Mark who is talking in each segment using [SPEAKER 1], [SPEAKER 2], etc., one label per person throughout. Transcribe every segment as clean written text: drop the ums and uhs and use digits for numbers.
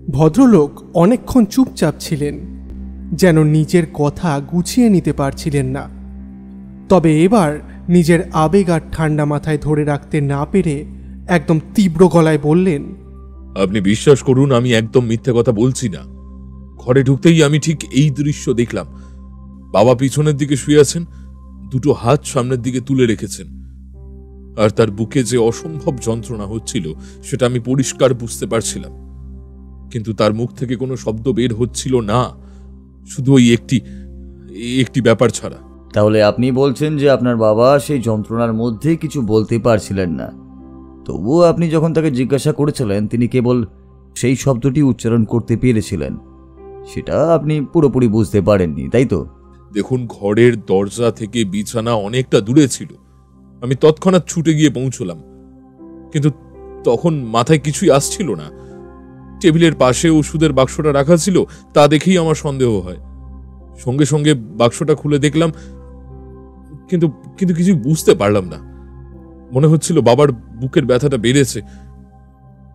[SPEAKER 1] ভদ্রলোক অনেকক্ষণ চুপচাপ ছিলেন, যেন নিজের কথা গুছিয়ে নিতে পারছিলেন না। তবে এবার নিজের আবেগ আর ঠান্ডা মাথায় ধরে রাখতে না পেরে একদম তীব্র গলায় বললেন,
[SPEAKER 2] আপনি বিশ্বাস করুন, আমি একদম মিথ্যে কথা বলছি না। ঘরে ঢুকতেই আমি ঠিক এই দৃশ্য দেখলাম। বাবা পিছনের দিকে শুয়ে আছেন, দুটো হাত সামনের দিকে তুলে রেখেছেন, আর তার বুকে যে অসম্ভব যন্ত্রণা হচ্ছিল সেটা আমি পরিষ্কার বুঝতে পারছিলাম। কিন্তু তার মুখ থেকে কোনো শব্দ বের হচ্ছিল না, শুধু ওই একটি ব্যাপার ছাড়া।
[SPEAKER 3] তাহলে আপনি বলছেন যে আপনার বাবা সেই যন্ত্রণার মধ্যে কিছু বলতে পারছিলেন না, তবুও আপনি যখন তাকে জিজ্ঞাসা করেছিলেন তিনি কেবল সেই শব্দটি উচ্চারণ করতে পেরেছিলেন, সেটা আপনি পুরোপুরি বুঝতে পারেননি, তাই তো?
[SPEAKER 2] দেখুন, ঘরের দরজা থেকে বিছানা অনেকটা দূরে ছিল। আমি তৎক্ষণাৎ ছুটে গিয়ে পৌঁছলাম, কিন্তু তখন মাথায় কিছুই আসছিল না। টেবিলের পাশে ওষুধের বাক্সটা রাখা ছিল, তা দেখেই আমার সন্দেহ হয়। সঙ্গে সঙ্গে বাক্সটা খুলে দেখলাম, কিন্তু কিন্তু কিছু বুঝতে পারলাম না। মনে হচ্ছিল বাবার বুকের ব্যথাটা বেড়েছে,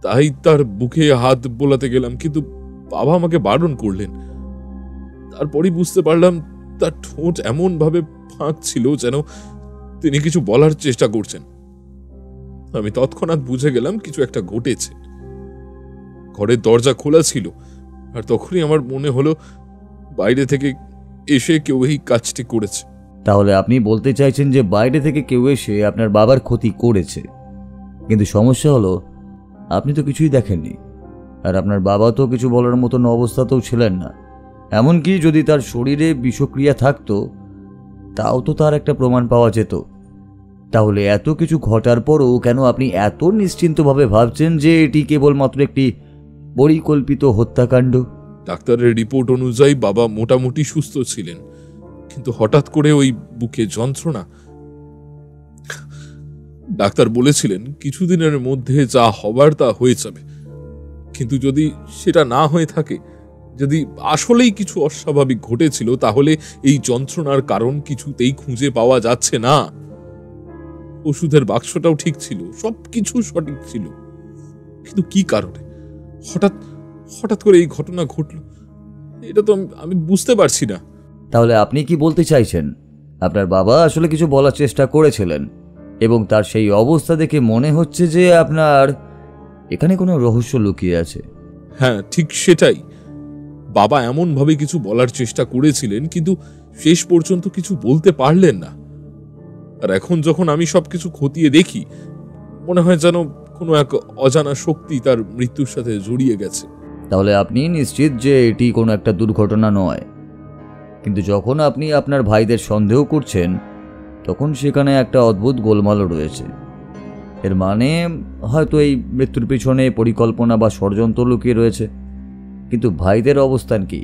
[SPEAKER 2] তাই তার বুকে হাত বোলাতে গেলাম, কিন্তু বাবা আমাকে বারণ করলেন। তারপরই বুঝতে পারলাম তার ঠোঁট এমন ভাবে ফাঁক ছিল যেন তিনি কিছু বলার চেষ্টা করছেন। আমি তৎক্ষণাৎ বুঝে গেলাম কিছু একটা ঘটেছে। ঘরের দরজা খোলা ছিল, আর তখনই আমার মনে হলো বাইরে থেকে এসে কেউ এই কাজটি করেছে।
[SPEAKER 3] তাহলে আপনি বলতে চাইছেন যে বাইরে থেকে কেউ এসে আপনার বাবার ক্ষতি করেছে, কিন্তু সমস্যা হলো আপনি তো কিছুই দেখেননি, আর আপনার বাবা তো কিছু বলার মতন অবস্থাতেও ছিলেন না। এমনকি যদি তার শরীরে বিষক্রিয়া থাকতো তাও তো তার একটা প্রমাণ পাওয়া যেত। তাহলে এত কিছু ঘটার পরও কেন আপনি এত নিশ্চিন্তভাবে ভাবছেন যে এটি কেবলমাত্র একটি পরিকল্পিত হত্যাকাণ্ড?
[SPEAKER 2] ডাক্তারের রিপোর্ট অনুযায়ী বাবা মোটামুটি সুস্থ ছিলেন, কিন্তু হঠাৎ করে ওই বুকে যন্ত্রণা। ডাক্তার বলেছিলেন কিছুদিনের মধ্যে যা হবার তা হয়ে যাবে, কিন্তু যদি সেটা না হয়ে থাকে, যদি আসলেই কিছু অস্বাভাবিক ঘটেছিল, তাহলে এই যন্ত্রণার কারণ কিছুতেই খুঁজে পাওয়া যাচ্ছে না। ওষুধের বাক্সটাও ঠিক ছিল, সবকিছু সঠিক ছিল, কিন্তু কি কারণে হঠাৎ করে এই ঘটনা ঘটল, এটা তো আমি বুঝতে পারছি না।
[SPEAKER 3] তাহলে আপনি কি বলতে চাইছেন আপনার বাবা আসলে কিছু বলার চেষ্টা করেছিলেন, এবং তার সেই অবস্থা দেখে মনে হচ্ছে যে আপনার এখানে কোনো রহস্য লুকিয়ে আছে?
[SPEAKER 2] হ্যাঁ, ঠিক সেটাই। বাবা এমনভাবে কিছু বলার চেষ্টা করেছিলেন, কিন্তু শেষ পর্যন্ত কিছু বলতে পারলেন না। আর এখন যখন আমি সবকিছু খতিয়ে দেখি, মনে হয় যেন কোনো এক অজানা শক্তি তার মৃত্যুর সাথে জড়িয়ে গেছে।
[SPEAKER 3] তাহলে আপনি নিশ্চিত যে এটি কোনো একটা দুর্ঘটনা নয়, কিন্তু যখন আপনি আপনার ভাইদের সন্দেহ করছেন তখন সেখানে একটা অদ্ভুত গোলমালও রয়েছে। এর মানে হয়তো এই মৃত্যুর পিছনে পরিকল্পনা বা ষড়যন্ত্র লুকিয়ে রয়েছে। কিন্তু ভাইদের অবস্থান কি,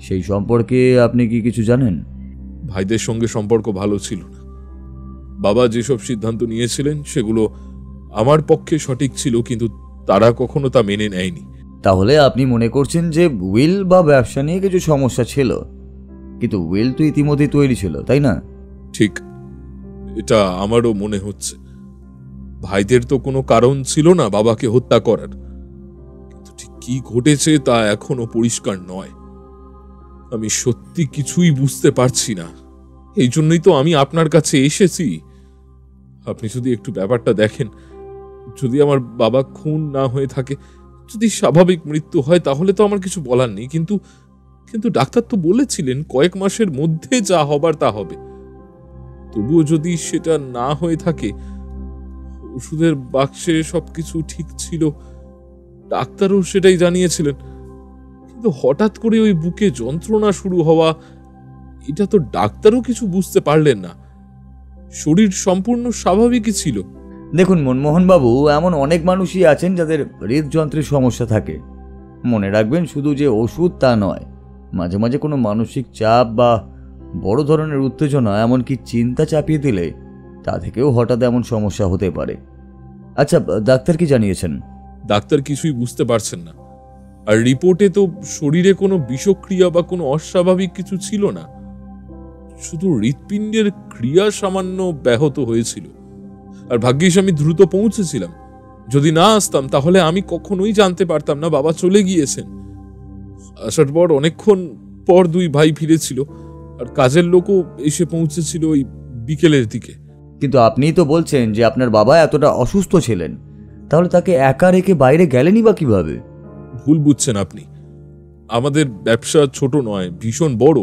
[SPEAKER 3] সেই সম্পর্কে আপনি কি কিছু জানেন?
[SPEAKER 2] ভাইদের সঙ্গে সম্পর্ক ভালো ছিল না। বাবা যেসব সিদ্ধান্ত নিয়েছিলেন সেগুলো আমার পক্ষে সঠিক ছিল, কিন্তু তারা কখনো তা মেনে নেয়নি।
[SPEAKER 3] তাহলে আপনি মনে করছেন যে উইল বা ব্যবসা নিয়ে কিছু সমস্যা ছিল, কিন্তু উইল তো ইতিমধ্যেই তৈরি ছিল, তাই না?
[SPEAKER 2] ঠিক, এটা আমারও মনে হচ্ছে। ভাইদের তো কোনো কারণ ছিল না বাবাকে হত্যা করার, কিন্তু ঠিক কি ঘটেছে তা এখনো পরিষ্কার নয়। আমি সত্যি কিছুই বুঝতে পারছি না। এই জন্যই তো আমি আপনার কাছে এসেছি। আপনি যদি একটু ব্যাপারটা দেখেন, যদি আমার বাবা খুন না হয়ে থাকে, যদি স্বাভাবিক মৃত্যু হয়, তাহলে তো আমার কিছু বলার নেই, কিন্তু ডাক্তার তো বলেছিলেন কয়েক মাসের মধ্যে যা হবার তা হবে। তবুও যদি সেটা না হয়ে থাকে, ওষুধের বাক্সে সবকিছু ঠিক ছিল, ডাক্তারও সেটাই জানিয়েছিলেন, কিন্তু হঠাৎ করে ওই বুকে যন্ত্রণা শুরু হওয়া, এটা তো ডাক্তারও কিছু বুঝতে পারলেন না। শরীর সম্পূর্ণ স্বাভাবিকই ছিল।
[SPEAKER 3] দেখুন মনমোহনবাবু, এমন অনেক মানুষই আছেন যাদের হৃদযন্ত্রের সমস্যা থাকে। মনে রাখবেন, শুধু যে ওষুধ তা নয়, মাঝে মাঝে কোনো মানসিক চাপ বা বড় ধরনের উত্তেজনা, এমনকি চিন্তা চাপিয়ে দিলে তা থেকেও হঠাৎ এমন সমস্যা হতে পারে। আচ্ছা, ডাক্তার কি জানিয়েছেন?
[SPEAKER 2] ডাক্তার কিছুই বুঝতে পারছেন না, আর রিপোর্টে তো শরীরে কোনো বিষক্রিয়া বা কোনো অস্বাভাবিক কিছু ছিল না, শুধু হৃৎপিণ্ডের ক্রিয়া সামান্য ব্যাহত হয়েছিল। আর ভাগ্যিস আমি দ্রুত পৌঁছেছিলাম। যদি না আসতাম তাহলে আমি কখনোই জানতে পারতাম না বাবা চলে গিয়েছেন। আসার পর অনেকক্ষণ পর দুই ভাই ফিরেছিল, আর কাজের লোকও এসে পৌঁছেছিল ওই বিকেলের দিকে।
[SPEAKER 3] কিন্তু আপনিই তো বলছেন যে আপনার বাবা এতটা অসুস্থ ছিলেন, তাহলে তাকে একা রেখে বাইরে গেলেনই বা কিভাবে?
[SPEAKER 2] ভুল বুঝছেন আপনি। আমাদের ব্যবসা ছোট নয়, ভীষণ বড়।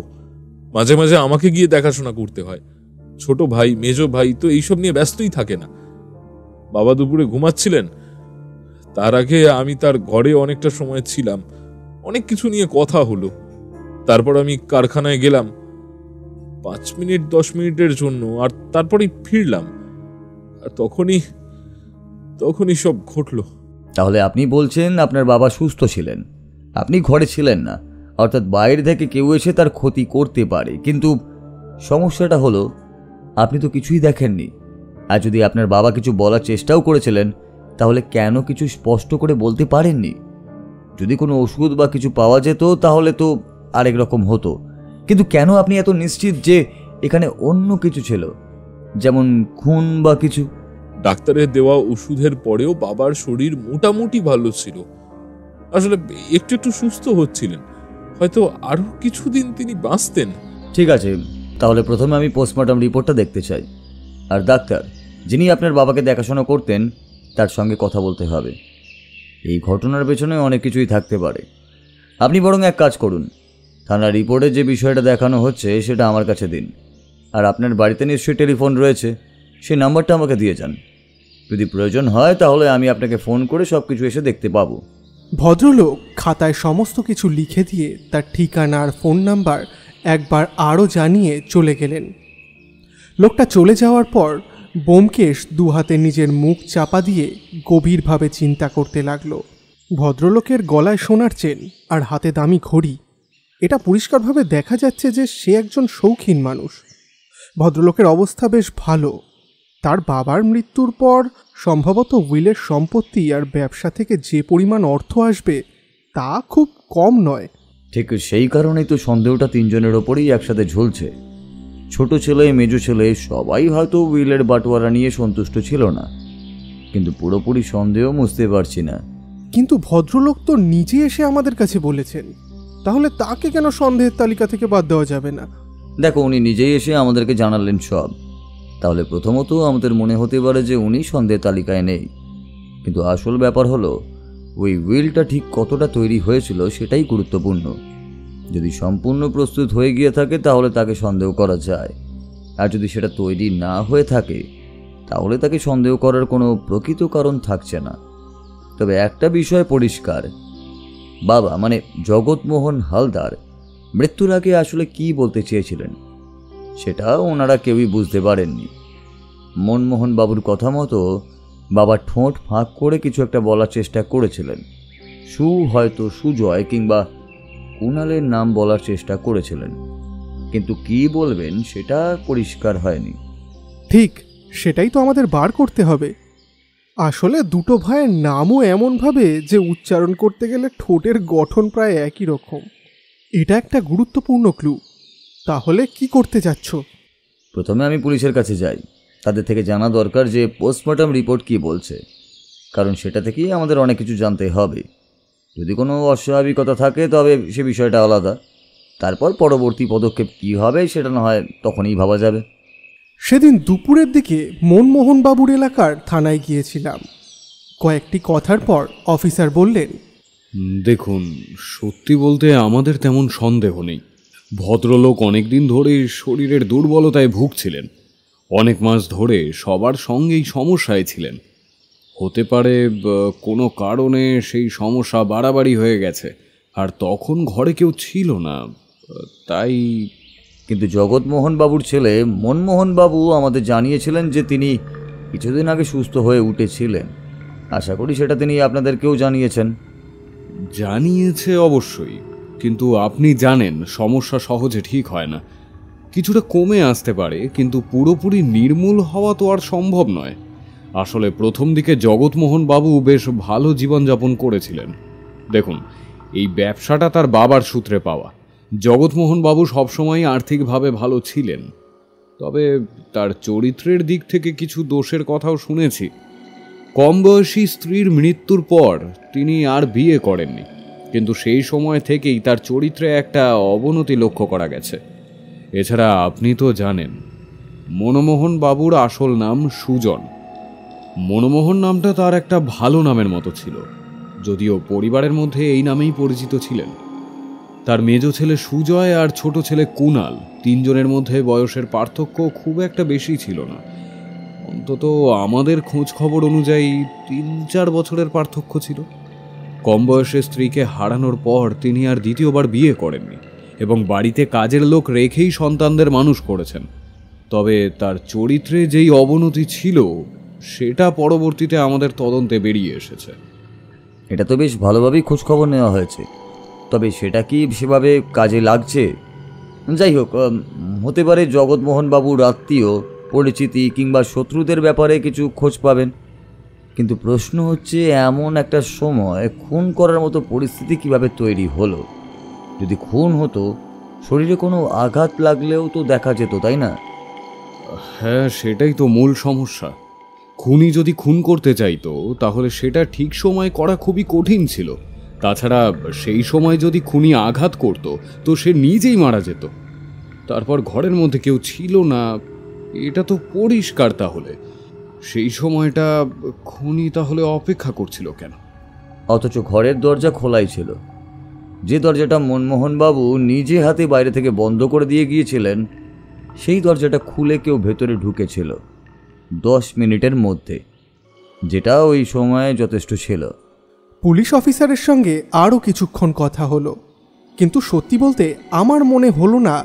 [SPEAKER 2] মাঝে মাঝে আমাকে গিয়ে দেখাশোনা করতে হয়। ছোট ভাই, মেজ ভাই তো এইসব নিয়ে ব্যস্তই থাকে না। বাবা দুপুরে ঘুমাচ্ছিলেন, তার আগে আমি তার ঘরে অনেকটা সময় ছিলাম, অনেক কিছু নিয়ে কথা হলো। তারপর আমি কারখানায় গেলাম 5 মিনিট 10 মিনিটের জন্য, আর তারপরেই ফিরলাম। আর তখনই সব ঘটলো।
[SPEAKER 3] তাহলে আপনি বলছেন আপনার বাবা সুস্থ ছিলেন, আপনি ঘরে ছিলেন না, অর্থাৎ বাইরে থেকে কেউ এসে তার ক্ষতি করতে পারে। কিন্তু সমস্যাটা হলো আপনি তো কিছুই দেখেননি। আর যদি আপনার বাবা কিছু বলার চেষ্টাও করেছিলেন, তাহলে কেন কিছু স্পষ্ট করে বলতে পারেননি? যদি কোনো ওষুধ বা কিছু পাওয়া যেত তাহলে তো আরেক রকম হতো। কিন্তু কেন আপনি এত নিশ্চিত যে এখানে অন্য কিছু ছিল, যেমন খুন বা কিছু?
[SPEAKER 2] ডাক্তারের দেওয়া ওষুধের পরেও বাবার শরীর মোটামুটি ভালো ছিল। আসলে একটু একটু সুস্থ হচ্ছিলেন, হয়তো আরো কিছুদিন তিনি বাঁচতেন।
[SPEAKER 3] ঠিক আছে, তাহলে প্রথমে আমি পোস্টমর্টম রিপোর্টটা দেখতে চাই। আর ডাক্তার যিনি আপনার বাবাকে দেখাশোনা করতেন তার সঙ্গে কথা বলতে হবে। এই ঘটনার পেছনে অনেক কিছুই থাকতে পারে। আপনি বরং এক কাজ করুন, থানার রিপোর্টে যে বিষয়টা দেখানো হচ্ছে সেটা আমার কাছে দিন। আর আপনার বাড়িতে নিশ্চয়ই টেলিফোন রয়েছে, সেই নাম্বারটা আমাকে দিয়ে যান। যদি প্রয়োজন হয় তাহলে আমি আপনাকে ফোন করে সব কিছু এসে দেখতে পাবো।
[SPEAKER 1] ভদ্রলোক খাতায় সমস্ত কিছু লিখে দিয়ে তার ঠিকানা আর ফোন নাম্বার একবার আরও জানিয়ে চলে গেলেন। লোকটা চলে যাওয়ার পর ব্যোমকেশ দুহাতে নিজের মুখ চাপা দিয়ে গভীরভাবে চিন্তা করতে লাগলো। ভদ্রলোকের গলায় সোনার চেন আর হাতে দামি ঘড়ি, এটা পরিষ্কারভাবে দেখা যাচ্ছে যে সে একজন শৌখিন মানুষ। ভদ্রলোকের অবস্থা বেশ ভালো। তার বাবার মৃত্যুর পর সম্ভবত উইলের সম্পত্তি আর ব্যবসা থেকে যে পরিমাণ অর্থ আসবে তা খুব কম নয়।
[SPEAKER 3] ঠিক সেই কারণেই তো সন্দেহটা তিনজনের ওপরেই একসাথে ঝুলছে। ছোট ছেলে, মেজ ছেলে সবাই হয়তো উইলের বাটোয়ারা নিয়ে সন্তুষ্ট ছিল না, কিন্তু পুরোপুরি সন্দেহ মুছতে পারছি না।
[SPEAKER 1] কিন্তু ভদ্রলোক তো নিজে এসে আমাদের কাছে বলেছেন, তাহলে তাকে কেন সন্দেহের তালিকা থেকে বাদ দেওয়া যাবে না?
[SPEAKER 3] দেখো, উনি নিজেই এসে আমাদেরকে জানালেন সব, তাহলে প্রথমত আমাদের মনে হতে পারে যে উনি সন্দেহের তালিকায় নেই। কিন্তু আসল ব্যাপার হলো ওই উইলটা ঠিক কতটা তৈরি হয়েছিল সেটাই গুরুত্বপূর্ণ। যদি সম্পূর্ণ প্রস্তুত হয়ে গিয়ে থাকে তাহলে তাকে সন্দেহ করা যায়, আর যদি সেটা তৈরি না হয়ে থাকে তাহলে তাকে সন্দেহ করার কোনো প্রকৃত কারণ থাকছে না। তবে একটা বিষয় পরিষ্কার, বাবা মানে জগৎমোহন হালদার মৃত্যুর আগে আসলে কি বলতে চেয়েছিলেন সেটা ওনারা কেউই বুঝতে পারেননি। মনমোহন বাবুর কথা মতো বাবা ঠোঁট ফাঁক করে কিছু একটা বলার চেষ্টা করেছিলেন। হয়তো সুজয় কিংবা কুণালের নাম বলার চেষ্টা করেছিলেন, কিন্তু কি বলবেন সেটা পরিষ্কার হয়নি।
[SPEAKER 1] ঠিক সেটাই তো আমাদের বার করতে হবে। আসলে দুটো ভাইয়ের নামও এমনভাবে যে উচ্চারণ করতে গেলে ঠোঁটের গঠন প্রায় একই রকম। এটা একটা গুরুত্বপূর্ণ ক্লু। তাহলে কি করতে যাচ্ছ?
[SPEAKER 3] প্রথমে আমি পুলিশের কাছে যাই, তাদের থেকে জানা দরকার যে পোস্টমর্টম রিপোর্ট কি বলছে, কারণ সেটা থেকেই আমাদের অনেক কিছু জানতে হবে। যদি কোনো অস্বাভাবিকতা থাকে তবে সে বিষয়টা আলাদা, তারপর পরবর্তী পদক্ষেপ কী হবে সেটা না হয় তখনই ভাবা যাবে।
[SPEAKER 1] সেদিন দুপুরের দিকে মনমোহনবাবুর এলাকার থানায় গিয়েছিলাম। কয়েকটি কথার পর অফিসার বললেন,
[SPEAKER 4] দেখুন, সত্যি বলতে আমাদের তেমন সন্দেহ নেই। ভদ্রলোক অনেকদিন ধরে শরীরের দুর্বলতায় ভুগছিলেন, অনেক মাস ধরে সবার সঙ্গেই সমস্যায় ছিলেন। হতে পারে কোনো কারণে সেই সমস্যা বাড়াবাড়ি হয়ে গেছে, আর তখন ঘরে কেউ ছিল না, তাই।
[SPEAKER 3] কিন্তু জগৎমোহন বাবুর ছেলে মনমোহন বাবু আমাদের জানিয়েছিলেন যে তিনি কিছুদিন আগে সুস্থ হয়ে উঠেছিলেন। আশা করি সেটা তিনি আপনাদেরকেও জানিয়েছেন।
[SPEAKER 4] জানিয়েছে অবশ্যই, কিন্তু আপনি জানেন সমস্যা সহজে ঠিক হয় না। কিছুটা কমে আসতে পারে, কিন্তু পুরোপুরি নির্মূল হওয়া তো আর সম্ভব নয়। আসলে প্রথম দিকে জগৎমোহন বাবু বেশ ভালো জীবনযাপন করেছিলেন। দেখুন, এই ব্যবসাটা তার বাবার সূত্রে পাওয়া। জগৎমোহন বাবু সবসময় আর্থিকভাবে ভালো ছিলেন, তবে তার চরিত্রের দিক থেকে কিছু দোষের কথাও শুনেছি। কম বয়সী স্ত্রীর মৃত্যুর পর তিনি আর বিয়ে করেননি, কিন্তু সেই সময় থেকেই তার চরিত্রে একটা অবনতি লক্ষ্য করা গেছে। এছাড়া আপনি তো জানেন মনমোহন বাবুর আসল নাম সুজন। মনমোহন নামটা তার একটা ভালো নামের মতো ছিল, যদিও পরিবারের মধ্যে এই নামেই পরিচিত ছিলেন। তার মেজ ছেলে সুজয় আর ছোট ছেলে কুণাল, তিনজনের মধ্যে বয়সের পার্থক্য খুব একটা বেশি ছিল না। অন্তত আমাদের খোঁজ খবর অনুযায়ী 3-4 বছরের পার্থক্য ছিল। কম বয়সে স্ত্রীকে হারানোর পর তিনি আর দ্বিতীয়বার বিয়ে করেননি এবং বাড়িতে কাজের লোক রেখেই সন্তানদের মানুষ করেছেন। তবে তার চরিত্রে যেই অবনতি ছিল সেটা পরবর্তীতে আমাদের তদন্তে বেরিয়ে এসেছে।
[SPEAKER 3] এটা তো বেশ ভালোভাবেই খোঁজখবর নেওয়া হয়েছে, তবে সেটা কি সেভাবে কাজে লাগছে? যাই হোক, হতে পারে জগৎমোহন বাবুর আত্মীয়, পরিচিতি কিংবা শত্রুদের ব্যাপারে কিছু খোঁজ পাবেন। কিন্তু প্রশ্ন হচ্ছে, এমন একটা সময় খুন করার মতো পরিস্থিতি কিভাবে তৈরি হলো? যদি খুন হতো, শরীরে কোনো আঘাত লাগলেও তো দেখা যেত, তাই না?
[SPEAKER 4] হ্যাঁ, সেটাই তো মূল সমস্যা। খুনি যদি খুন করতে চাইতো তাহলে সেটা ঠিক সময় করা খুবই কঠিন ছিল। তাছাড়া সেই সময় যদি খুনি আঘাত করত তো সে নিজেই মারা যেত। তারপর ঘরের মধ্যে কেউ ছিল না, এটা তো পরিষ্কার। তাহলে সেই সময়টা খুনি তাহলে অপেক্ষা করছিল কেন?
[SPEAKER 3] অথচ ঘরের দরজা খোলাই ছিল। যে দরজাটা মনমোহনবাবু নিজে হাতে বাইরে থেকে বন্ধ করে দিয়ে গিয়েছিলেন, সেই দরজাটা খুলে কেউ ভেতরে ঢুকেছিল 10 মিনিটের মধ্যে, যেটা ওই সময়ে যথেষ্ট ছিল।
[SPEAKER 1] পুলিশ অফিসারের সঙ্গে আরও কিছুক্ষণ কথা হলো, কিন্তু সত্যি বলতে আমার মনে হলো না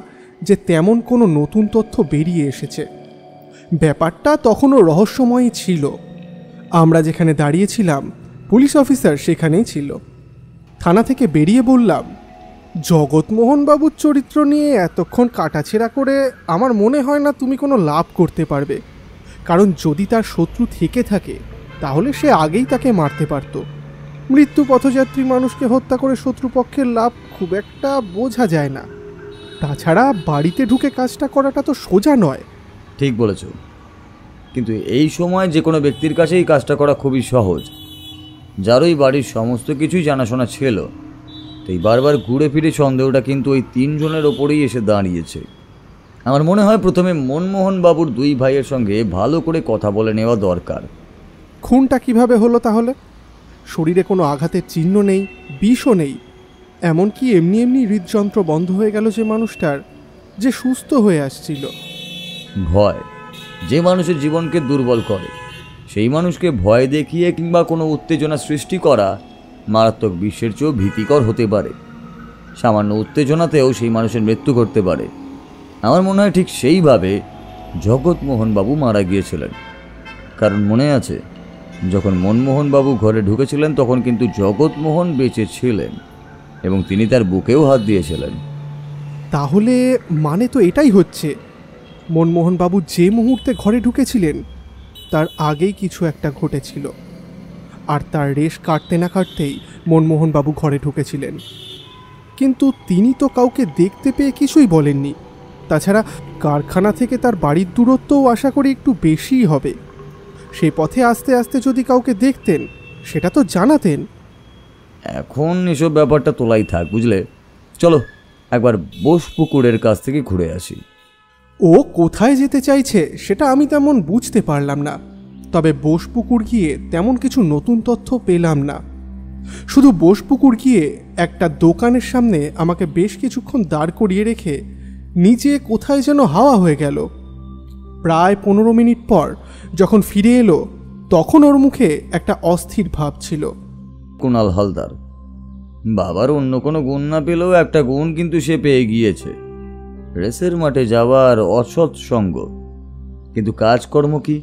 [SPEAKER 1] যে তেমন কোনো নতুন তথ্য বেরিয়ে এসেছে। ব্যাপারটা তখনও রহস্যময়ই ছিল। আমরা যেখানে দাঁড়িয়েছিলাম পুলিশ অফিসার সেখানেই ছিল। থানা থেকে বেরিয়ে বললাম, জগৎমোহন বাবুর চরিত্র নিয়ে এতক্ষণ কাটাছেড়া করে আমার মনে হয় না তুমি কোনো লাভ করতে পারবে। কারণ যদি তার শত্রু থেকে থাকে তাহলে সে আগেই তাকে মারতে পারত। মৃত্যু পথযাত্রী মানুষকে হত্যা করে শত্রুপক্ষের লাভ খুব একটা বোঝা যায় না। তাছাড়া বাড়িতে ঢুকে কাজটা করাটা তো সোজা নয়।
[SPEAKER 3] ঠিক বলেছ, কিন্তু এই সময় যে কোনো ব্যক্তির কাছেই কাজটা করা খুবই সহজ, যার ওই বাড়ির সমস্ত কিছুই জানাশোনা ছিল। তাই বারবার ঘুরে ফিরে সন্দেহটা কিন্তু ওই 3 জনের ওপরেই এসে দাঁড়িয়েছে। আমার মনে হয় প্রথমে মনমোহন বাবুর 2 ভাইয়ের সঙ্গে ভালো করে কথা বলে নেওয়া দরকার।
[SPEAKER 1] খুনটা কিভাবে হলো তাহলে? শরীরে কোনো আঘাতের চিহ্ন নেই, বিষও নেই, এমনকি এমনি এমনি হৃদযন্ত্র বন্ধ হয়ে গেল যে মানুষটার, যে সুস্থ হয়ে আসছিল।
[SPEAKER 3] ভয় যে মানুষের জীবনকে দুর্বল করে, সেই মানুষকে ভয় দেখিয়ে কিংবা কোনো উত্তেজনা সৃষ্টি করা মারাত্মক বিশ্বের চেয়েও ভীতিকর হতে পারে। সামান্য উত্তেজনাতেও সেই মানুষের মৃত্যু ঘটতে পারে। আমার মনে হয় ঠিক সেইভাবে জগৎমোহনবাবু মারা গিয়েছিলেন। কারণ মনে আছে, যখন মনমোহনবাবু ঘরে ঢুকেছিলেন তখন কিন্তু জগৎমোহন বেঁচে ছিলেন এবং তিনি তার বুকেও হাত দিয়েছিলেন।
[SPEAKER 1] তাহলে মানে তো এটাই হচ্ছে, মনমোহনবাবু যে মুহূর্তে ঘরে ঢুকেছিলেন তার আগেই কিছু একটা ঘটেছিল, আর তার রেশ কাটতে না কাটতেই মনমোহনবাবু ঘরে ঢুকেছিলেন। কিন্তু তিনি তো কাউকে দেখতে পেয়ে কিছুই বলেননি। তাছাড়া কারখানা থেকে তার বাড়ির দূরত্বও আশা করি একটু বেশিই হবে। সেই পথে আস্তে আস্তে যদি কাউকে দেখতেন সেটা তো জানাতেন।
[SPEAKER 3] এখন এসব ব্যাপারটা তোলাই থাক, বুঝলে? চলো একবার বোসপুকুরের কাছ থেকে ঘুরে আসি।
[SPEAKER 1] ও কোথায় যেতে চাইছে সেটা আমি তেমন বুঝতে পারলাম না, তবে বোসপুকুর গিয়ে তেমন কিছু নতুন তথ্য পেলাম না। শুধু বোসপুকুর গিয়ে একটা দোকানের সামনে আমাকে বেশ কিছুক্ষণ দাঁড় করিয়ে রেখে নিচে কোথায় যেন হাওয়া হয়ে গেল। প্রায় 15 মিনিট পর যখন ফিরে এলো তখন ওর মুখে একটা অস্থির ভাব ছিল।
[SPEAKER 3] কুণাল হালদার বাবার অন্য কোনো গুণ না পেলেও একটা গুণ কিন্তু সে পেয়ে গিয়েছে, রেসের মাঠে যাওয়ার অসৎ সঙ্গ। কিন্তু কাজকর্ম কি?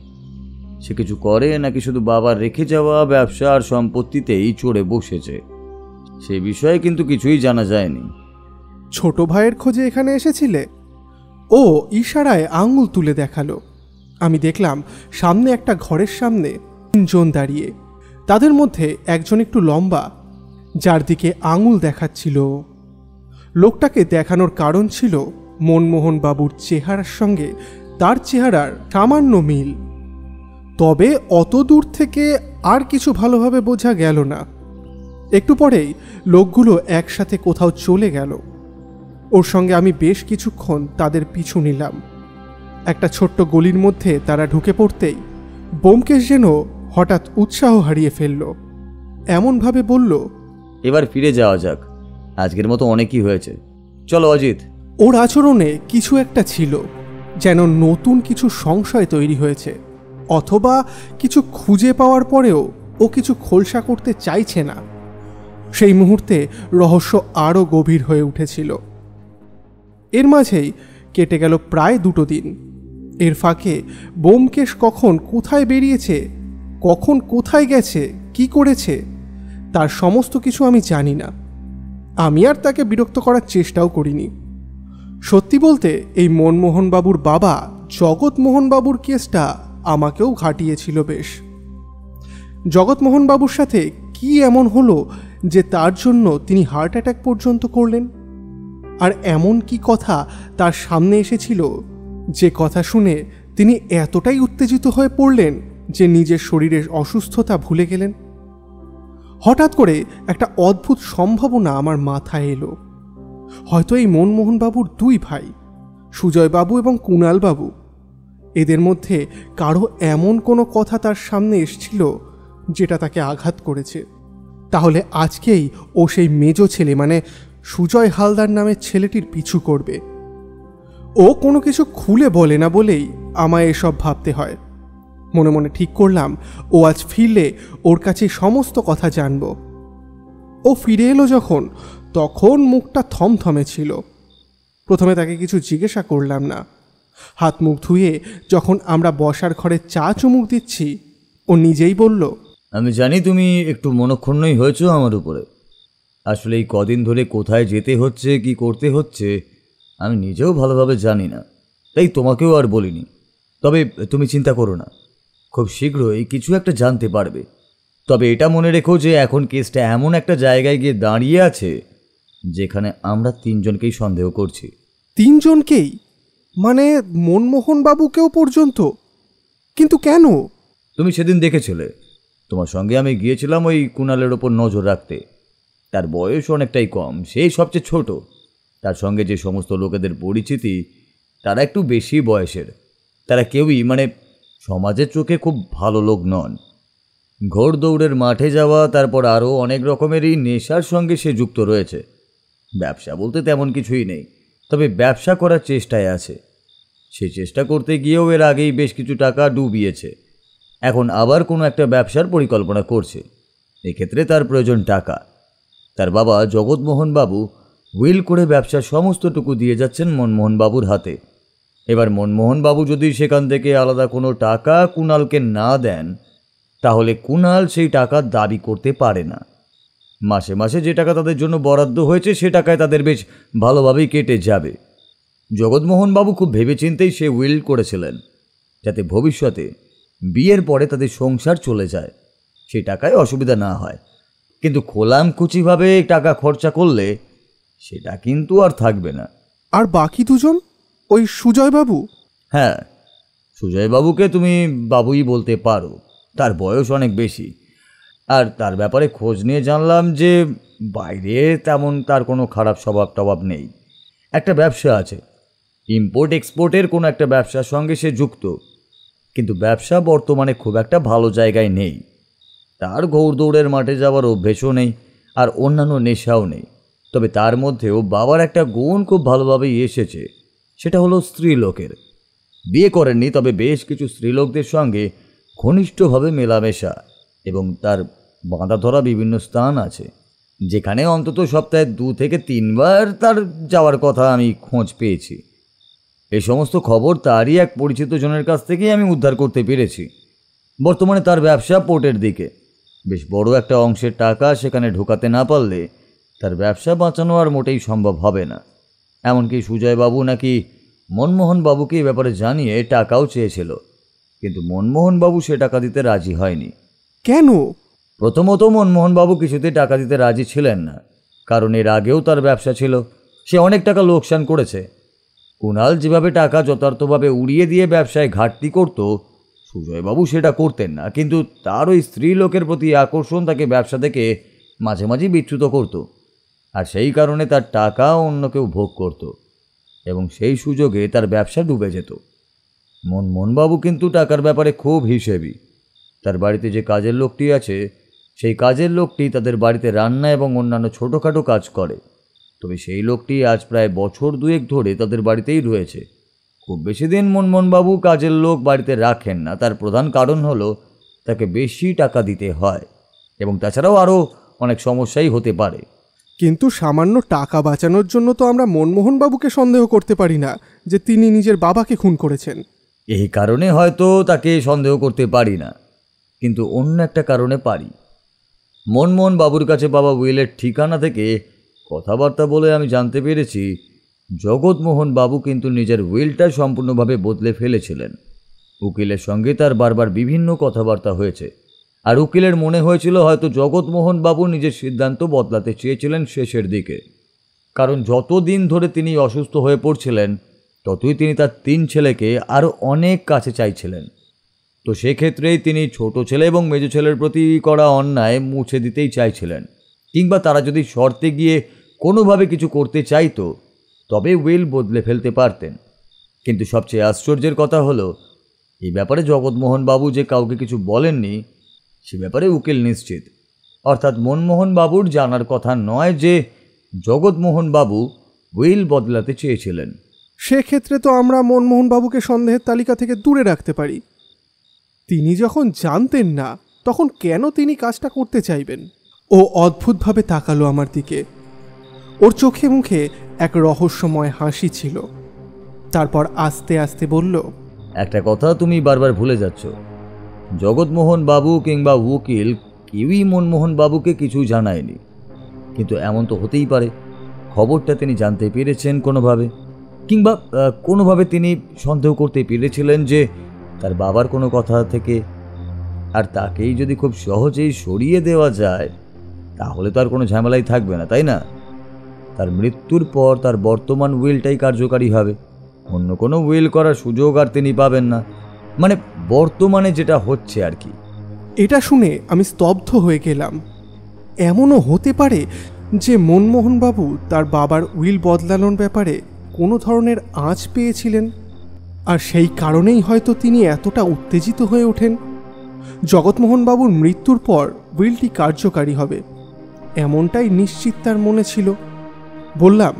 [SPEAKER 3] সে কিছু করে নাকি শুধু বাবার রেখে যাওয়া ব্যবসা আর সম্পত্তিতেই চড়ে বসেছে, সে বিষয়ে কিন্তু কিছুই জানা যায়নি।
[SPEAKER 1] ছোট ভাইয়ের খোঁজে এখানে এসেছিলে? ও ইশারায় আঙুল তুলে দেখালো। আমি দেখলাম সামনে একটা ঘরের সামনে 3 জন দাঁড়িয়ে, তাদের মধ্যে একজন একটু লম্বা, যার দিকে আঙুল দেখাচ্ছিল। লোকটাকে দেখানোর কারণ ছিল মনমোহন বাবুর চেহারার সঙ্গে তার চেহারার সামান্য মিল। তবে অত দূর থেকে আর কিছু ভালোভাবে বোঝা গেল না। একটু পরেই লোকগুলো একসাথে কোথাও চলে গেল। ওর সঙ্গে আমি বেশ কিছুক্ষণ তাদের পিছু নিলাম। একটা ছোট্ট গলির মধ্যে তারা ঢুকে পড়তেই ব্যোমকেশ যেন হঠাৎ উৎসাহ হারিয়ে ফেলল। এমনভাবে বলল,
[SPEAKER 3] এবার ফিরে যাওয়া যাক, আজকের মতো অনেকই হয়েছে, চলো অজিত।
[SPEAKER 1] ওর আচরণে কিছু একটা ছিল, যেন নতুন কিছু সংশয় তৈরি হয়েছে, অথবা কিছু খুঁজে পাওয়ার পরেও ও কিছু খোলসা করতে চাইছে না। সেই মুহূর্তে রহস্য আরও গভীর হয়ে উঠেছিল। এর মাঝেই কেটে গেল প্রায় 2 দিন। এর ফাঁকে ব্যোমকেশ কখন কোথায় বেরিয়েছে, কখন কোথায় গেছে, কি করেছে, তার সমস্ত কিছু আমি জানি না। আমি আর তাকে বিরক্ত করার চেষ্টাও করিনি। সত্যি বলতে এই মনমোহনবাবুর বাবা জগৎমোহনবাবুর কেসটা আমাকেও ঘাটিয়েছিল বেশ। জগৎমোহনবাবুর সাথে কি এমন হলো যে তার জন্য তিনি হার্ট অ্যাটাক পর্যন্ত করলেন? আর এমন কি কথা তার সামনে এসেছিল যে কথা শুনে তিনি এতটাই উত্তেজিত হয়ে পড়লেন যে নিজের শরীরের অসুস্থতা ভুলে গেলেন? হঠাৎ করে একটা অদ্ভুত সম্ভাবনা আমার মাথায় এলো। হয়তো এই মনমোহনবাবুর 2 ভাই, সুজয়বাবু এবং কুণালবাবু, এদের মধ্যে কারো এমন কোনো কথা তার সামনে এসেছিল যেটা তাকে আঘাত করেছে। তাহলে আজকেই ও সেই মেজো ছেলে মানে সুজয় হালদার নামের ছেলেটির পিছু করবে। ও কোনো কিছু খুলে বলে না বলেই আমায় এসব ভাবতে হয়। মনে মনে ঠিক করলাম ও আজ ফিরলে ওর কাছে সমস্ত কথা জানব। ও ফিরে এলো যখন, তখন মুখটা থমথমে ছিল। প্রথমে তাকে কিছু জিজ্ঞাসা করলাম না। হাত মুখ ধুয়ে যখন আমরা বসার ঘরে চা চুমুক দিচ্ছি, ও নিজেই বলল,
[SPEAKER 3] আমি জানি তুমি একটু মনক্ষুণ্ণই হয়েছো আমার উপরে। আসলে এই কদিন ধরে কোথায় যেতে হচ্ছে, কি করতে হচ্ছে আমি নিজেও ভালোভাবে জানি না, তাই তোমাকেও আর বলিনি। তবে তুমি চিন্তা করো না, খুব শীঘ্রই কিছু একটা জানতে পারবে। তবে এটা মনে রেখো যে এখন কেসটা এমন একটা জায়গায় গিয়ে দাঁড়িয়ে আছে যেখানে আমরা 3 জনকেই সন্দেহ করছি।
[SPEAKER 1] 3 জনকেই? মানে মনমোহনবাবুকেও পর্যন্ত? কিন্তু কেন?
[SPEAKER 3] তুমি সেদিন দেখেছিলে, তোমার সঙ্গে আমি গিয়েছিলাম ওই কুণালের ওপর নজর রাখতে। তার বয়স অনেকটাই কম, সেই সবচেয়ে ছোট। তার সঙ্গে যে সমস্ত লোকেদের পরিচিতি তারা একটু বেশি বয়সের। তারা কেউই মানে সমাজের চোখে খুব ভালো লোক নন। ঘোড়দৌড়ের মাঠে যাওয়া, তারপর আরও অনেক রকমেরই নেশার সঙ্গে সে যুক্ত রয়েছে। ব্যবসা বলতে তেমন কিছুই নেই, তবে ব্যবসা করার চেষ্টায় আছে। সে চেষ্টা করতে গিয়েও এর আগেই বেশ কিছু টাকা ডুবিয়েছে। এখন আবার কোনো একটা ব্যবসার পরিকল্পনা করছে। এক্ষেত্রে তার প্রয়োজন টাকা। তার বাবা জগৎমোহনবাবু উইল করে ব্যবসার সমস্তটুকু দিয়ে যাচ্ছেন মনমোহনবাবুর হাতে। এবার মনমোহনবাবু যদি সেখান থেকে আলাদা কোনো টাকা কুণালকে না দেন, তাহলে কুণাল সেই টাকা দাবি করতে পারে না। মাসে মাসে যে টাকা তাদের জন্য বরাদ্দ হয়েছে সে টাকায় তাদের বেশ ভালোভাবেই কেটে যাবে। জগৎমোহনবাবু খুব ভেবেচিন্তেই সে উইল করেছিলেন, যাতে ভবিষ্যতে বিয়ের পরে তাদের সংসার চলে যায়, সেই টাকায় অসুবিধা না হয়। কিন্তু খোলামকুচিভাবে টাকা খরচা করলে সেটা কিন্তু আর থাকবে না।
[SPEAKER 1] আর বাকি 2 জন, ওই সুজয়বাবু?
[SPEAKER 3] হ্যাঁ, সুজয়বাবুকে তুমি বাবুই বলতে পারো। তার বয়স অনেক বেশি। আর তার ব্যাপারে খোঁজ নিয়ে জানলাম যে বাইরে তেমন তার কোনো খারাপ স্বভাব টভাব নেই। একটা ব্যবসা আছে, ইম্পোর্ট এক্সপোর্টের কোনো একটা ব্যবসার সঙ্গে সে যুক্ত। কিন্তু ব্যবসা বর্তমানে খুব একটা ভালো জায়গায় নেই। তার ঘোড়দৌড়ের মাঠে যাওয়ার অভ্যেসও নেই, আর অন্যান্য নেশাও নেই। তবে তার মধ্যেও বাবার একটা গুণ খুব ভালোভাবেই এসেছে, সেটা হলো স্ত্রীলোকের। বিয়ে করেননি, তবে বেশ কিছু স্ত্রীলোকদের সঙ্গে ঘনিষ্ঠভাবে মেলামেশা, এবং তার বাঁধা ধরা বিভিন্ন স্থান আছে যেখানে অন্তত সপ্তাহে 2 থেকে 3 বার তার যাওয়ার কথা আমি খোঁজ পেয়েছি। এই সমস্ত খবর তারই এক পরিচিত জনের কাছ থেকেই আমি উদ্ধার করতে পেরেছি। বর্তমানে তার ব্যবসা পোর্টের দিকে। বেশ বড় একটা অংশের টাকা সেখানে ঢোকাতে না পারলে তার ব্যবসা বাঁচানো আর মোটেই সম্ভব হবে না। এমনকি সুজয়বাবু নাকি মনমোহনবাবুকে এই ব্যাপারে জানিয়ে টাকাও চেয়েছিল, কিন্তু মনমোহনবাবু সে টাকা দিতে রাজি হয়নি।
[SPEAKER 1] কেন?
[SPEAKER 3] প্রথমত মনমোহনবাবু কিছুতে টাকা দিতে রাজি ছিলেন না, কারণ এর আগেও তার ব্যবসা ছিল, সে অনেক টাকা লোকসান করেছে। কুণাল যেভাবে টাকা যথার্থভাবে উড়িয়ে দিয়ে ব্যবসায় ঘাটতি করত, সুজয়বাবু সেটা করতেন না। কিন্তু তার ওই স্ত্রী লোকের প্রতি আকর্ষণ তাকে ব্যবসা থেকে মাঝে মাঝে বিচ্যুত করত, আর সেই কারণে তার টাকা অন্য কেউ ভোগ করত এবং সেই সুযোগে তার ব্যবসা ডুবে যেত। মনমোহনবাবু কিন্তু টাকার ব্যাপারে খুব হিসেবি। তার বাড়িতে যে কাজের লোকটি আছে, সেই কাজের লোকটি তাদের বাড়িতে রান্না এবং অন্যান্য ছোটোখাটো কাজ করে। তবে সেই লোকটি আজ প্রায় বছর দুয়েক ধরে তাদের বাড়িতেই রয়েছে। খুব বেশি দিন মনমোহনবাবু কাজের লোক বাড়িতে রাখেন না। তার প্রধান কারণ হলো তাকে বেশি টাকা দিতে হয় এবং তাছাড়াও আরও অনেক সমস্যাই হতে পারে।
[SPEAKER 1] কিন্তু সামান্য টাকা বাঁচানোর জন্য তো আমরা মনমোহনবাবুকে সন্দেহ করতে পারি না যে তিনি নিজের বাবাকে খুন করেছেন।
[SPEAKER 3] এই কারণে হয়তো তাকে সন্দেহ করতে পারি না, কিন্তু অন্য একটা কারণে পারি। মনমোহনবাবুর কাছে বাবা উইলের ঠিকানা থেকে কথাবার্তা বলে আমি জানতে পেরেছি জগৎমোহন বাবু কিন্তু নিজের উইলটা সম্পূর্ণভাবে বদলে ফেলেছিলেন। উকিলের সঙ্গে তার বারবার বিভিন্ন কথাবার্তা হয়েছে, আর উকিলের মনে হয়েছিল হয়তো জগৎমোহন বাবু নিজের সিদ্ধান্ত বদলাতে চেয়েছিলেন শেষের দিকে। কারণ যত দিন ধরে তিনি অসুস্থ হয়ে পড়ছিলেন ততই তিনি তার 3 ছেলেকে আরও অনেক কাছে চাইছিলেন। তো সেক্ষেত্রেই তিনি ছোট ছেলে এবং মেজ ছেলের প্রতি করা অন্যায় মুছে দিতেই চাইছিলেন, কিংবা তারা যদি শর্তে গিয়ে কোনোভাবে কিছু করতে চাইতো তবে উইল বদলে ফেলতে পারতেন। কিন্তু সবচেয়ে আশ্চর্যের কথা হলো এই ব্যাপারে জগৎমোহন বাবু যে কাউকে কিছু বলেননি সে ব্যাপারে উকিল নিশ্চিত। অর্থাৎ মনমোহন বাবুর জানার কথা নয় যে জগৎমোহন বাবু উইল বদলাতে চেয়েছিলেন।
[SPEAKER 1] সেক্ষেত্রে তো আমরা মনমোহনবাবুকে সন্দেহের তালিকা থেকে দূরে রাখতে পারি। তিনি যখন জানতেন না তখন কেন তিনি কাজটা করতে চাইবেন? ও অদ্ভুতভাবে তাকালো আমার দিকে। ওর চোখে মুখে এক রহস্যময় হাসি ছিল। তারপর আস্তে আস্তে বলল,
[SPEAKER 3] একটা কথা তুমি বারবার ভুলে যাচ্ছ। জগৎমোহন বাবু কিংবা উকিল কেউই মনমোহন বাবুকে কিছু জানায়নি। কিন্তু এমন তো হতেই পারে খবরটা তিনি জানতে পেরেছেন কোনোভাবে, কিংবা কোনোভাবে তিনি সন্দেহ করতে পেরেছিলেন যে তার বাবার কোনো কথা থেকে, আর তাকেই যদি খুব সহজেই সরিয়ে দেওয়া যায় তাহলে তো আর কোনো ঝামেলাই থাকবে না, তাই না? তার মৃত্যুর পর তার বর্তমান উইলটাই কার্যকারী হবে, অন্য কোনো উইল করার সুযোগ আর তিনি পাবেন না। মানে বর্তমানে যেটা হচ্ছে আর কি।
[SPEAKER 1] এটা শুনে আমি স্তব্ধ হয়ে গেলাম। এমনও হতে পারে যে মনমোহনবাবু তার বাবার উইল বদলানোর ব্যাপারে কোনো ধরনের আঁচ পেয়েছিলেন, আর সেই কারণেই হয়তো তিনি এতটা উত্তেজিত হয়ে ওঠেন। জগৎমোহনবাবুর মৃত্যুর পর উইলটি কার্যকারী হবে এমনটাই নিশ্চিত তার মনে ছিল। বললাম,